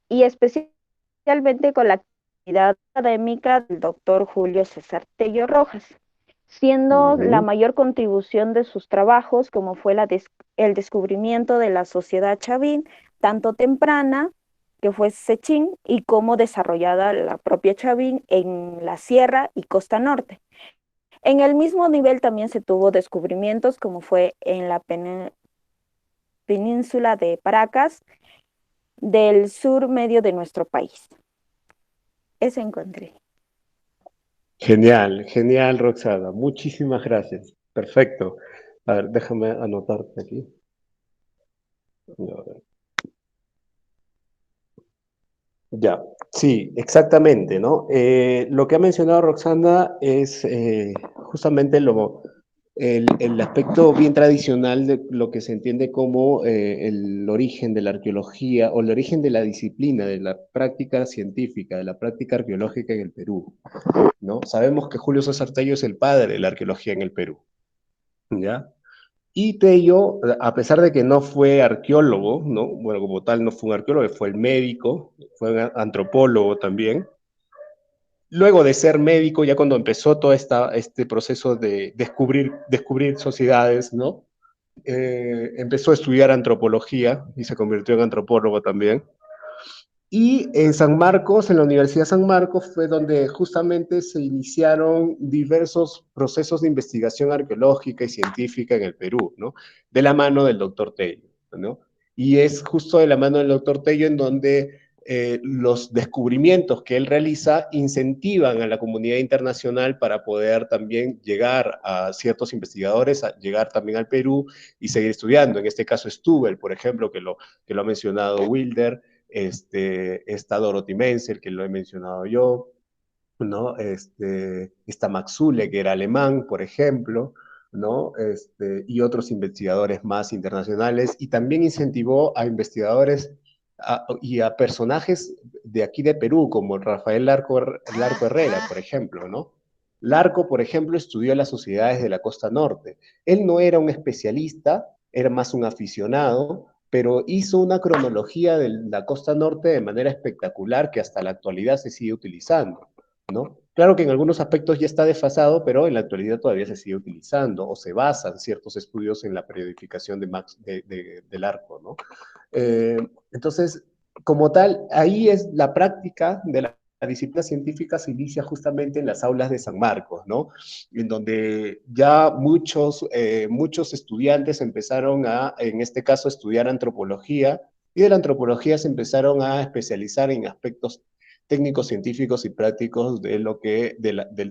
S2: y especialmente con la actividad académica del doctor Julio César Tello Rojas, siendo la mayor contribución de sus trabajos como fue el descubrimiento de la sociedad chavín, tanto temprana, que fue Sechín, y como desarrollada la propia chavín en la Sierra y Costa Norte. En el mismo nivel también se tuvo descubrimientos como fue en la península de Paracas, del sur medio de nuestro país. Eso encontré.
S3: Genial, genial, Roxana. Muchísimas gracias. Perfecto. A ver, déjame anotarte aquí. A ver. Ya, sí, exactamente, ¿no? Lo que ha mencionado Roxana es justamente el aspecto bien tradicional de lo que se entiende como el origen de la arqueología o el origen de la disciplina, de la práctica científica, de la práctica arqueológica en el Perú, ¿no? Sabemos que Julio César Tello es el padre de la arqueología en el Perú, ¿ya? Y Tello, a pesar de que no fue arqueólogo, ¿no? Bueno, como tal no fue un arqueólogo, fue el médico, fue un antropólogo también. Luego de ser médico, ya cuando empezó todo este proceso de descubrir sociedades, ¿no? Empezó a estudiar antropología y se convirtió en antropólogo también. Y en San Marcos, en la Universidad de San Marcos, fue donde justamente se iniciaron diversos procesos de investigación arqueológica y científica en el Perú, ¿no? De la mano del doctor Tello, ¿no? Y es justo de la mano del doctor Tello en donde los descubrimientos que él realiza incentivan a la comunidad internacional para poder también llegar a ciertos investigadores, a llegar también al Perú y seguir estudiando. En este caso, Stubel, por ejemplo, que lo ha mencionado Wilder, está Dorothy Menzel, que lo he mencionado yo, ¿no? Está Maxule, que era alemán, por ejemplo, ¿no? Y otros investigadores más internacionales, y también incentivó a investigadores y a personajes de aquí de Perú, como Rafael Larco Herrera, por ejemplo, ¿no? Larco, por ejemplo, estudió las sociedades de la costa norte. Él no era un especialista, era más un aficionado, pero hizo una cronología de la costa norte de manera espectacular que hasta la actualidad se sigue utilizando, ¿no? Claro que en algunos aspectos ya está desfasado, pero en la actualidad todavía se sigue utilizando o se basan ciertos estudios en la periodificación del arco, ¿no? Eh, entonces, como tal, ahí es la práctica de la disciplina científica se inicia justamente en las aulas de San Marcos, ¿no? En donde ya muchos estudiantes empezaron en este caso, estudiar antropología, y de la antropología se empezaron a especializar en aspectos técnicos, científicos y prácticos del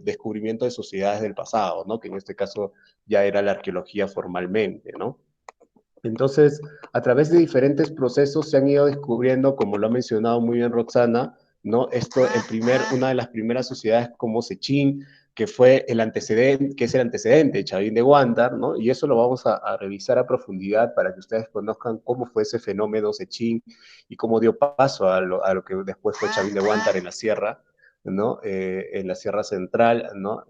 S3: descubrimiento de sociedades del pasado, ¿no? Que en este caso ya era la arqueología formalmente, ¿no? Entonces, a través de diferentes procesos se han ido descubriendo, como lo ha mencionado muy bien Roxana, ¿no? Una de las primeras sociedades como Sechín, que fue el antecedente, que es el antecedente de Chavín de Huántar, ¿no? Y eso lo vamos a revisar a profundidad para que ustedes conozcan cómo fue ese fenómeno Sechín y cómo dio paso a lo que después fue Chavín de Huántar en la sierra, ¿no? En la Sierra Central, ¿no?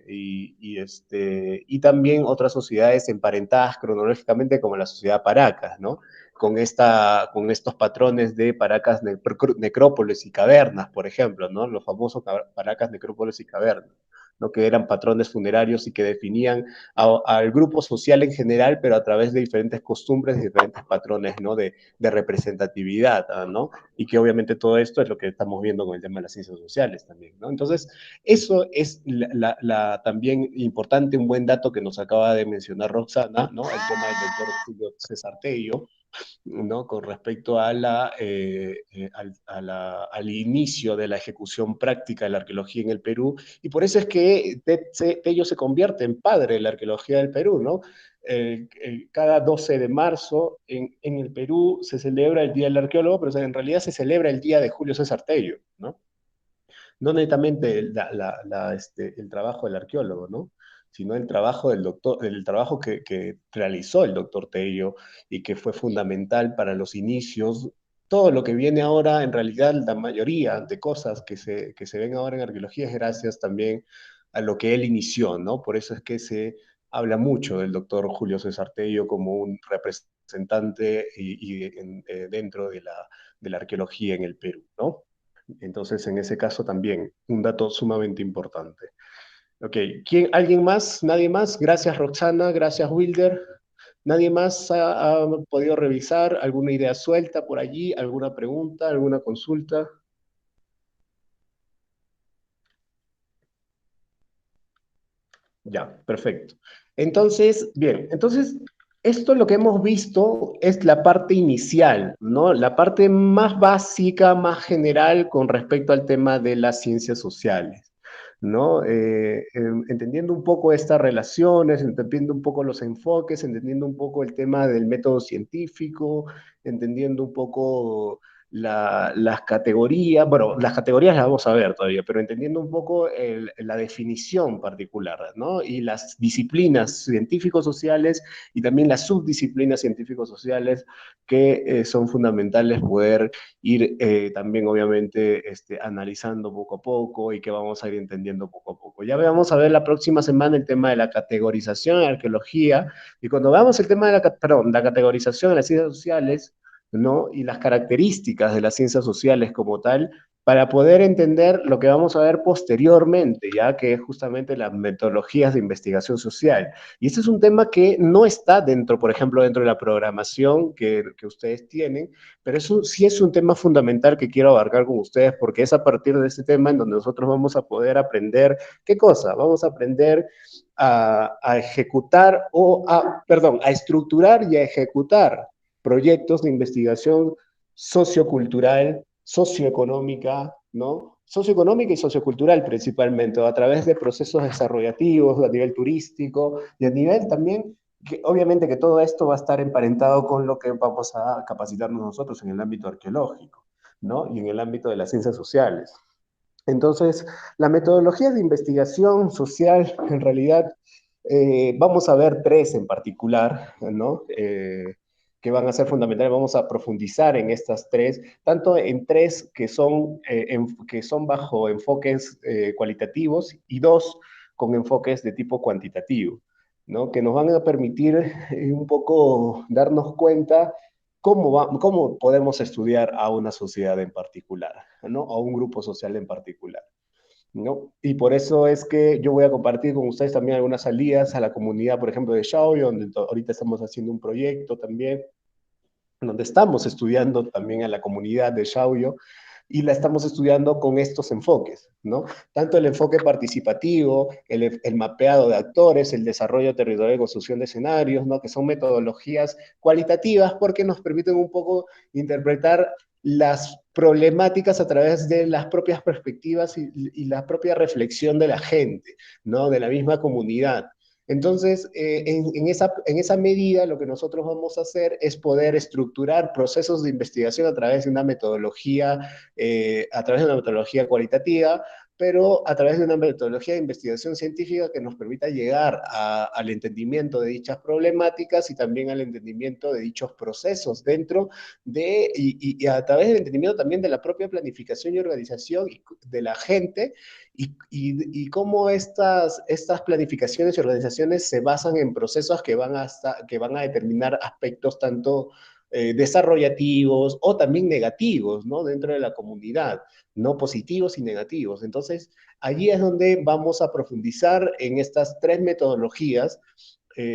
S3: Y también otras sociedades emparentadas cronológicamente como la sociedad Paracas, ¿no? Con estos patrones de Paracas, necrópolis y cavernas, por ejemplo, ¿no? Los famosos Paracas, necrópolis y cavernas, ¿no? Que eran patrones funerarios y que definían al grupo social en general, pero a través de diferentes costumbres, diferentes patrones, ¿no? De representatividad, ¿no? Y que obviamente todo esto es lo que estamos viendo con el tema de las ciencias sociales también, ¿no? Entonces, eso es también importante, un buen dato que nos acaba de mencionar Roxana, ¿no? El tema del doctor Julio César Tello, ¿no? Con respecto al inicio de la ejecución práctica de la arqueología en el Perú, y por eso es que Tello se convierte en padre de la arqueología del Perú, ¿no? Cada 12 de marzo en el Perú se celebra el Día del Arqueólogo, pero en realidad se celebra el Día de Julio César Tello, ¿no? No netamente el trabajo del arqueólogo, ¿no? Sino el trabajo que realizó el doctor Tello y que fue fundamental para los inicios. Todo lo que viene ahora, en realidad, la mayoría de cosas que se ven ahora en arqueología es gracias también a lo que él inició, ¿no? Por eso es que se habla mucho del doctor Julio César Tello como un representante dentro de la arqueología en el Perú, ¿no? Entonces, en ese caso también, un dato sumamente importante. Ok, ¿alguien más? ¿Nadie más? Gracias, Roxana. Gracias, Wilder. ¿Nadie más ha podido revisar alguna idea suelta por allí? ¿Alguna pregunta? ¿Alguna consulta? Ya, perfecto. Entonces, bien, entonces Esto lo que hemos visto es la parte inicial, ¿no? La parte más básica, más general con respecto al tema de las ciencias sociales, ¿no? Entendiendo un poco estas relaciones, entendiendo un poco los enfoques, entendiendo un poco el tema del método científico, entendiendo un poco las categorías, bueno, las categorías las vamos a ver todavía, pero entendiendo un poco la definición particular, ¿no? Y las disciplinas científico-sociales y también las subdisciplinas científico-sociales que son fundamentales poder ir también obviamente analizando poco a poco y que vamos a ir entendiendo poco a poco. Ya vamos a ver la próxima semana el tema de la categorización en arqueología y cuando veamos el tema de la categorización en las ciencias sociales, ¿no? Y las características de las ciencias sociales como tal, para poder entender lo que vamos a ver posteriormente, ya que es justamente las metodologías de investigación social. Y este es un tema que no está dentro, por ejemplo, dentro de la programación que ustedes tienen, pero eso sí es un tema fundamental que quiero abarcar con ustedes, porque es a partir de este tema en donde nosotros vamos a poder aprender, ¿qué cosa? Vamos a aprender a ejecutar perdón, a estructurar y a ejecutar proyectos de investigación sociocultural, socioeconómica, ¿no? Socioeconómica y sociocultural principalmente, a través de procesos desarrollativos a nivel turístico y a nivel también, que obviamente que todo esto va a estar emparentado con lo que vamos a capacitarnos nosotros en el ámbito arqueológico, ¿no? Y en el ámbito de las ciencias sociales. Entonces, la metodología de investigación social, en realidad, vamos a ver tres en particular, ¿no? Que van a ser fundamentales. Vamos a profundizar en estas tres, tanto en tres que son bajo enfoques cualitativos y dos con enfoques de tipo cuantitativo, ¿no? Que nos van a permitir un poco darnos cuenta cómo podemos estudiar a una sociedad en particular, ¿no? A un grupo social en particular, ¿no? Y por eso es que yo voy a compartir con ustedes también algunas salidas a la comunidad, por ejemplo, de Xiaoyo, donde ahorita estamos haciendo un proyecto también, donde estamos estudiando también a la comunidad de Xiaoyo, y la estamos estudiando con estos enfoques, ¿no? Tanto el enfoque participativo, el mapeado de actores, el desarrollo territorial y construcción de escenarios, ¿no? Que son metodologías cualitativas porque nos permiten un poco interpretar las problemáticas a través de las propias perspectivas y la propia reflexión de la gente, ¿no? De la misma comunidad. Entonces, en esa medida, lo que nosotros vamos a hacer es poder estructurar procesos de investigación a través de una metodología cualitativa, pero a través de una metodología de investigación científica que nos permita llegar al entendimiento de dichas problemáticas y también al entendimiento de dichos procesos y a través del entendimiento también de la propia planificación y organización de la gente y cómo estas planificaciones y organizaciones se basan en procesos que van a determinar aspectos tanto desarrollativos o también negativos, ¿no? Dentro de la comunidad, no positivos y negativos. Entonces, allí es donde vamos a profundizar en estas tres metodologías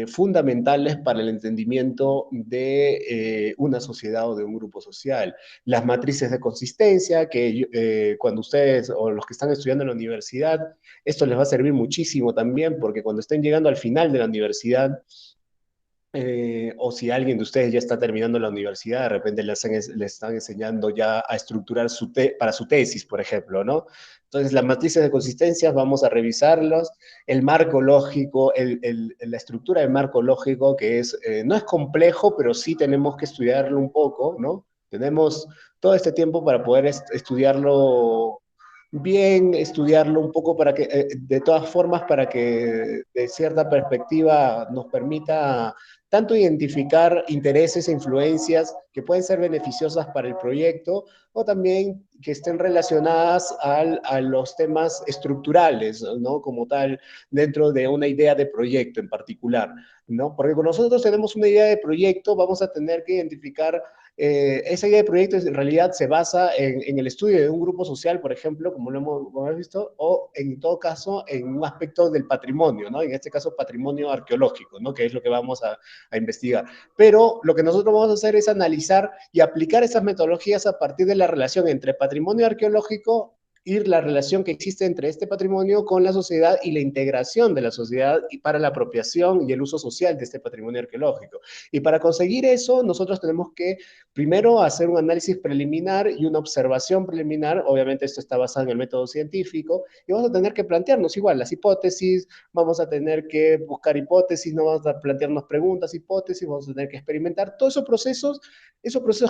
S3: fundamentales para el entendimiento de una sociedad o de un grupo social. Las matrices de consistencia, que cuando ustedes o los que están estudiando en la universidad, esto les va a servir muchísimo también, porque cuando estén llegando al final de la universidad, o si alguien de ustedes ya está terminando la universidad, de repente le están enseñando ya a estructurar para su tesis, por ejemplo, ¿no? Entonces, las matrices de consistencia vamos a revisarlos, el marco lógico, la estructura del marco lógico, que no es complejo, pero sí tenemos que estudiarlo un poco, ¿no? Tenemos todo este tiempo para poder estudiarlo bien, estudiarlo un poco para que, de todas formas, para que de cierta perspectiva nos permita tanto identificar intereses e influencias que pueden ser beneficiosas para el proyecto o también que estén relacionadas a los temas estructurales, ¿no? Como tal, dentro de una idea de proyecto en particular, ¿no? Porque cuando nosotros tenemos una idea de proyecto, vamos a tener que identificar esa idea de proyecto en realidad se basa en el estudio de un grupo social, por ejemplo, como lo hemos visto, o en todo caso en un aspecto del patrimonio, ¿no? En este caso patrimonio arqueológico, ¿no? Que es lo que vamos a investigar. Pero lo que nosotros vamos a hacer es analizar y aplicar esas metodologías a partir de la relación entre patrimonio arqueológico y la relación que existe entre este patrimonio con la sociedad y la integración de la sociedad y para la apropiación y el uso social de este patrimonio arqueológico. Y para conseguir eso, nosotros tenemos que primero hacer un análisis preliminar y una observación preliminar. Obviamente esto está basado en el método científico, y vamos a tener que plantearnos igual las hipótesis, vamos a tener que buscar hipótesis, no vamos a plantearnos preguntas, hipótesis, vamos a tener que experimentar todos esos procesos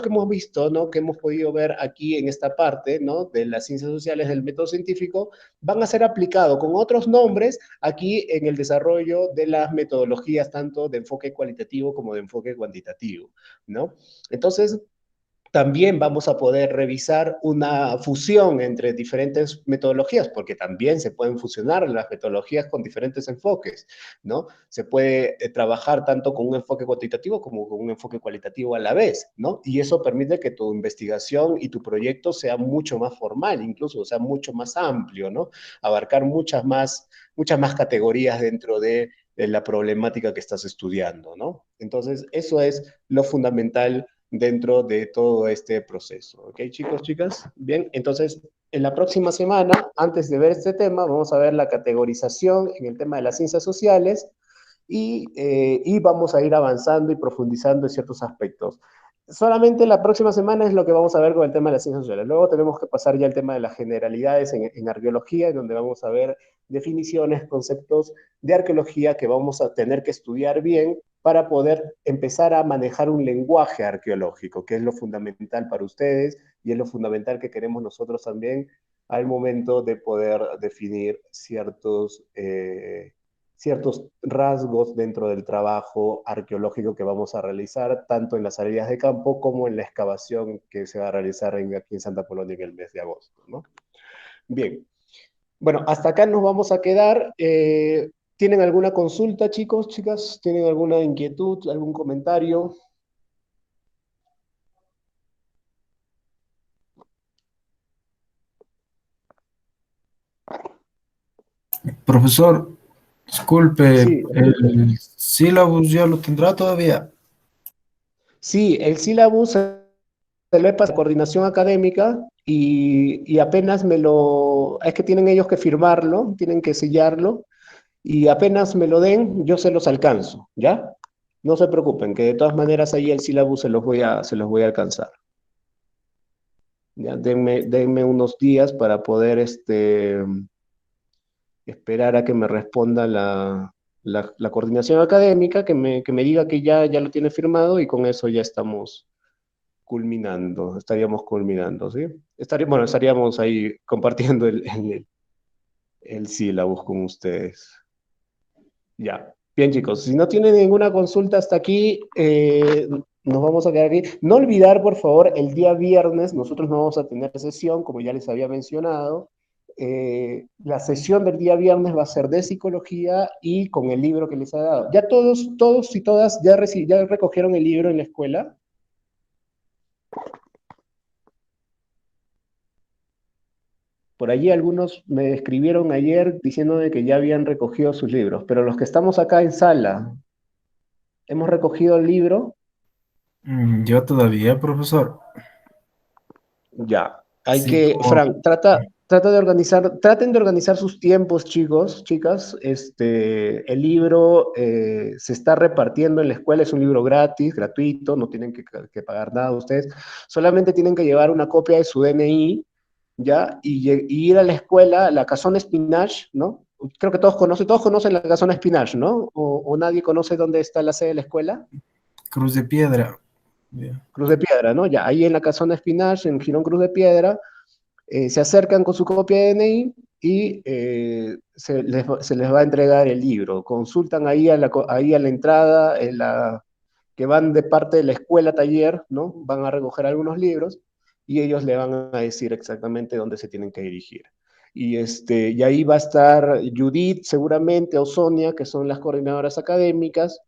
S3: que hemos visto, ¿no? Que hemos podido ver aquí en esta parte, ¿no? De las ciencias sociales del método científico, van a ser aplicados con otros nombres aquí en el desarrollo de las metodologías, tanto de enfoque cualitativo como de enfoque cuantitativo, ¿no? Entonces, también vamos a poder revisar una fusión entre diferentes metodologías, porque también se pueden fusionar las metodologías con diferentes enfoques, ¿no? Se puede trabajar tanto con un enfoque cuantitativo como con un enfoque cualitativo a la vez, ¿no? Y eso permite que tu investigación y tu proyecto sea mucho más formal, incluso, sea mucho más amplio, ¿no? Abarcar muchas más categorías dentro de la problemática que estás estudiando, ¿no? Entonces, eso es lo fundamental dentro de todo este proceso. ¿Ok, chicos, chicas? Bien, entonces, en la próxima semana, antes de ver este tema, vamos a ver la categorización en el tema de las ciencias sociales y vamos a ir avanzando y profundizando en ciertos aspectos. Solamente la próxima semana es lo que vamos a ver con el tema de las ciencias sociales. Luego tenemos que pasar ya al tema de las generalidades en arqueología, en donde vamos a ver definiciones, conceptos de arqueología que vamos a tener que estudiar bien para poder empezar a manejar un lenguaje arqueológico, que es lo fundamental para ustedes y es lo fundamental que queremos nosotros también al momento de poder definir ciertos rasgos dentro del trabajo arqueológico que vamos a realizar, tanto en las áreas de campo como en la excavación que se va a realizar aquí en Santa Polonia en el mes de agosto, ¿no? Bien, bueno, hasta acá nos vamos a quedar. ¿Tienen alguna consulta, chicos, chicas? ¿Tienen alguna inquietud, algún comentario?
S4: Profesor, disculpe,
S3: Sí,
S4: ¿el sílabus ya lo tendrá todavía?
S3: sí, el sílabus se lo he pasado a coordinación académica y apenas es que tienen ellos que firmarlo, tienen que sellarlo, y apenas me lo den, yo se los alcanzo, ¿ya? No se preocupen, que de todas maneras ahí el sílabus se los voy a alcanzar. Ya, denme unos días para poder esperar a que me responda la coordinación académica, que me diga que ya lo tiene firmado, y con eso ya estaríamos culminando, ¿sí? Bueno, estaríamos ahí compartiendo el sílabus con ustedes. Ya. Bien, chicos, si no tienen ninguna consulta hasta aquí, nos vamos a quedar aquí. No olvidar, por favor, el día viernes nosotros no vamos a tener sesión, como ya les había mencionado. La sesión del día viernes va a ser de psicología y con el libro que les ha dado. ¿Ya todos y todas ya recogieron el libro en la escuela? Por allí algunos me escribieron ayer diciendo de que ya habían recogido sus libros, pero los que estamos acá en sala, ¿hemos recogido el libro?
S4: Yo todavía, profesor.
S3: Ya,
S4: Sí,
S3: Frank, traten de organizar sus tiempos, chicos, chicas. El libro se está repartiendo en la escuela, es un libro gratis, gratuito, no tienen que pagar nada ustedes, solamente tienen que llevar una copia de su DNI, ¿ya? Y ir a la escuela, la Casona Espinach, ¿no? Creo que todos conocen la Casona Espinach, ¿no? O nadie conoce dónde está la sede de la escuela.
S4: Cruz de Piedra. Ya.
S3: Cruz de Piedra, ¿no? Ya, ahí en la Casona Espinach, en Girón Cruz de Piedra, se acercan con su copia de DNI y se les va a entregar el libro. Consultan ahí ahí a la entrada, que van de parte de la escuela taller, ¿no? Van a recoger algunos libros y ellos le van a decir exactamente dónde se tienen que dirigir. Y ahí va a estar Judith seguramente, o Sonia, que son las coordinadoras académicas,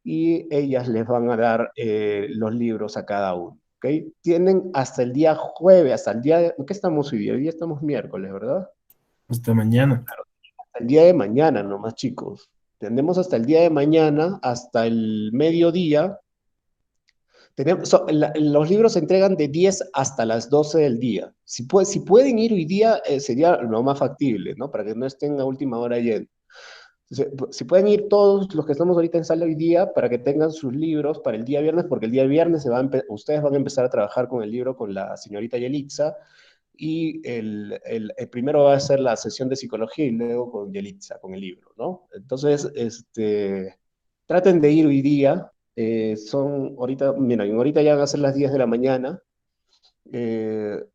S3: y ellas les van a dar los libros a cada uno. ¿Okay? Tienen hasta el día jueves, ¿qué estamos hoy día? Hoy día estamos miércoles, ¿verdad?
S4: Hasta mañana.
S3: Hasta el día de mañana nomás, chicos. Tenemos hasta el día de mañana, hasta el mediodía, Los libros se entregan de 10 hasta las 12 del día. Si pueden ir hoy día, sería lo más factible, ¿no? Para que no estén a última hora yendo. Si pueden ir todos los que estamos ahorita en sala hoy día para que tengan sus libros para el día viernes, porque el día viernes ustedes van a empezar a trabajar con el libro con la señorita Yelitza, y el primero va a ser la sesión de psicología y luego con Yelitza, con el libro, ¿no? Entonces, traten de ir hoy día. Miren, ahorita ya van a ser las 10 de la mañana.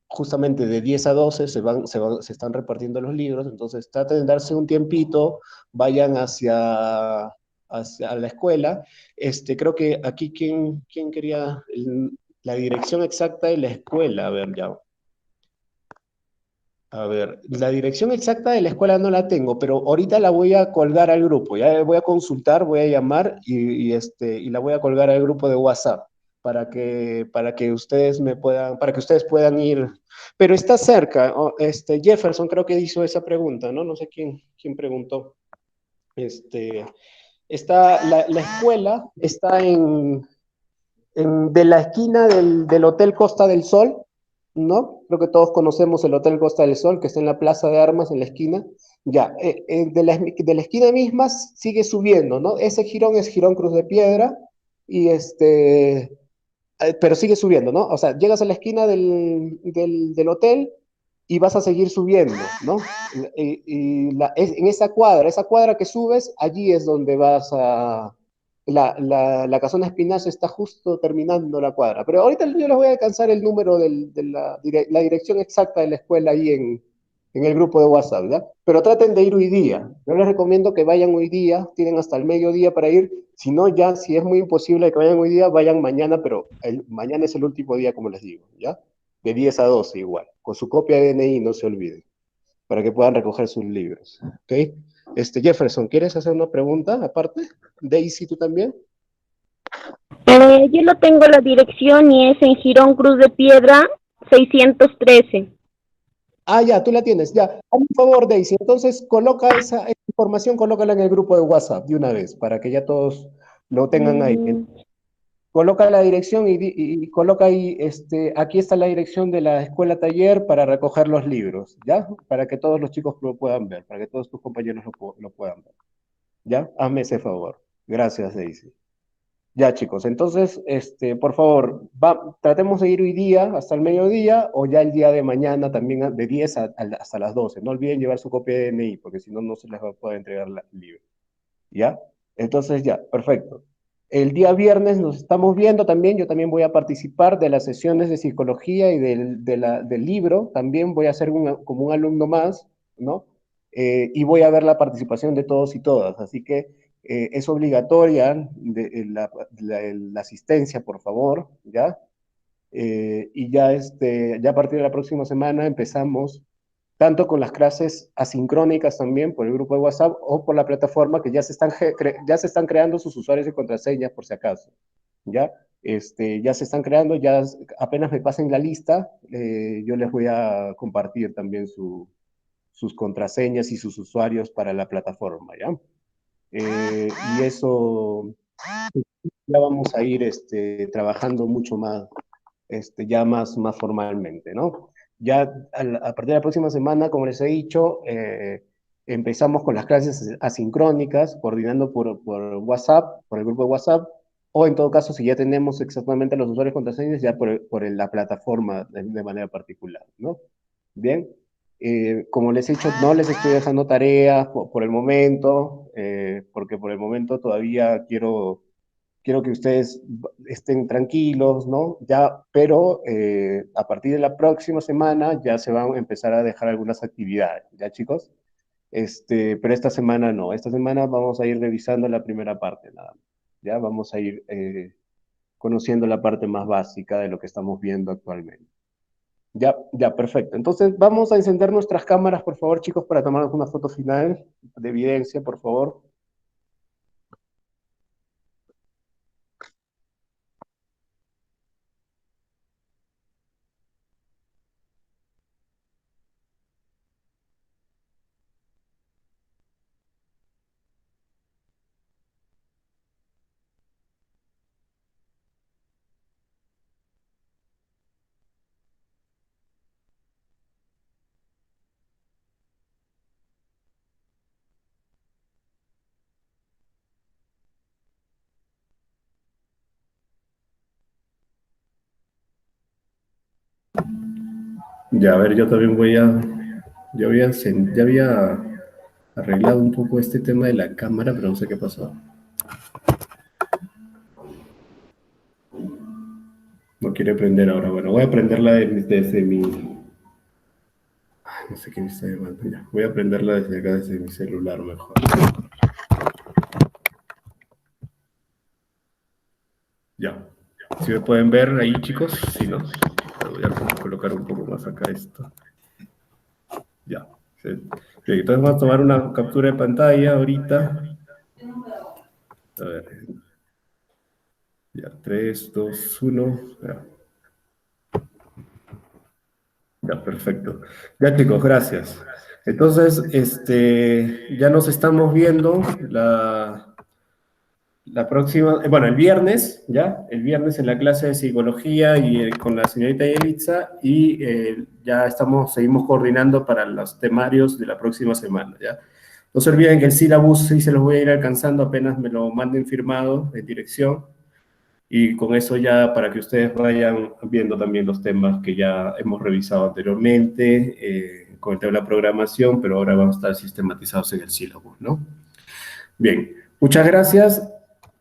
S3: Justamente de 10 a 12 se están repartiendo los libros, entonces traten de darse un tiempito, vayan hacia la escuela. Creo que aquí, ¿quién quería la dirección exacta de la escuela? A ver, ya. A ver, la dirección exacta de la escuela no la tengo, pero ahorita la voy a colgar al grupo. Ya voy a consultar, voy a llamar y la voy a colgar al grupo de WhatsApp para que ustedes para que ustedes puedan ir. Pero está cerca. Jefferson creo que hizo esa pregunta, ¿no? No sé quién preguntó. Este, la escuela está de la esquina del Hotel Costa del Sol, ¿no? Creo que todos conocemos el Hotel Costa del Sol, que está en la Plaza de Armas, en la esquina. Ya, de la esquina misma sigue subiendo, ¿no? Ese jirón es Jirón Cruz de Piedra, y pero sigue subiendo, ¿no? O sea, llegas a la esquina del hotel y vas a seguir subiendo, ¿no? En esa cuadra que subes, allí es donde vas a... La casona Espinazo está justo terminando la cuadra. Pero ahorita yo les voy a alcanzar el número de la dirección exacta de la escuela ahí en el grupo de WhatsApp, ¿ya? Pero traten de ir hoy día. Yo les recomiendo que vayan hoy día, tienen hasta el mediodía para ir. Si no, ya, si es muy imposible que vayan hoy día, vayan mañana, pero mañana es el último día, como les digo, ¿ya? De 10 a 12 igual, con su copia de DNI, no se olviden, para que puedan recoger sus libros, ¿ok? Jefferson, ¿quieres hacer una pregunta aparte? Daisy, ¿tú también?
S2: Yo lo tengo la dirección y es en Jirón Cruz de Piedra 613.
S3: Ah, ya, tú la tienes, ya. Hazme un favor, Daisy, entonces coloca esa información, colócala en el grupo de WhatsApp de una vez, para que ya todos lo tengan ahí. Coloca la dirección y coloca ahí, aquí está la dirección de la escuela taller para recoger los libros, ¿ya? Para que todos los chicos lo puedan ver, para que todos tus compañeros lo puedan ver, ¿ya? Hazme ese favor. Gracias, Daisy. Ya, chicos, entonces, por favor, tratemos de ir hoy día hasta el mediodía o ya el día de mañana también de 10 hasta las 12. No olviden llevar su copia de DNI, porque si no, no se les va a poder entregar el libro. ¿Ya? Entonces, ya, perfecto. El día viernes nos estamos viendo también, yo también voy a participar de las sesiones de psicología y del libro, también voy a ser como un alumno más, ¿no? Y voy a ver la participación de todos y todas, así que es obligatoria la asistencia, por favor, ¿ya? Y ya a partir de la próxima semana empezamos tanto con las clases asincrónicas también por el grupo de WhatsApp o por la plataforma que ya se están creando sus usuarios y contraseñas por si acaso, ¿ya? Ya se están creando, ya apenas me pasen la lista, yo les voy a compartir también sus contraseñas y sus usuarios para la plataforma, ¿ya? Y eso ya vamos a ir trabajando mucho más, ya más formalmente, ¿no? Ya a partir de la próxima semana, como les he dicho, empezamos con las clases asincrónicas, coordinando por WhatsApp, por el grupo de WhatsApp, o en todo caso, si ya tenemos exactamente los usuarios y contraseñas, ya por la plataforma de manera particular, ¿no? Bien. Como les he dicho, no les estoy dejando tareas por el momento, porque por el momento todavía quiero que ustedes estén tranquilos, ¿no? Ya, pero a partir de la próxima semana ya se van a empezar a dejar algunas actividades, ¿ya, chicos? Pero esta semana no, esta semana vamos a ir revisando la primera parte, nada más, ¿ya? Vamos a ir conociendo la parte más básica de lo que estamos viendo actualmente. Ya, ya, perfecto. Entonces, vamos a encender nuestras cámaras, por favor, chicos, para tomar una foto final de evidencia, por favor.
S1: Ya, a ver, yo también ya había arreglado un poco este tema de la cámara, pero no sé qué pasó. No quiere prender ahora. Bueno, voy a prenderla desde mi... Ay, no sé qué me está llamando ya. Voy a prenderla desde acá, desde mi celular mejor. Ya. Si me pueden ver ahí, chicos. Si no, voy a colocar un poco más acá esto. Ya. Sí. Bien, entonces vamos a tomar una captura de pantalla ahorita. A ver. Ya, 3, 2, 1. Ya. Ya, perfecto. Ya, chicos, gracias. Entonces, ya nos estamos viendo la próxima, bueno, el viernes, ¿ya? El viernes en la clase de psicología y con la señorita Yelitza y ya seguimos coordinando para los temarios de la próxima semana, ¿ya? No se olviden que el sílabus sí se los voy a ir alcanzando apenas me lo manden firmado en dirección y con eso ya para que ustedes vayan viendo también los temas que ya hemos revisado anteriormente con el tema de la programación, pero ahora van a estar sistematizados en el sílabus, ¿no? Bien, muchas gracias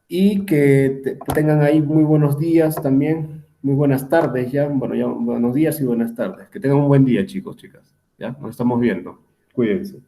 S1: y que tengan ahí muy buenos días también, muy buenas tardes ya, bueno, ya buenos días y buenas tardes. Que tengan un buen día, chicos, chicas, ¿ya? Nos estamos viendo. Cuídense.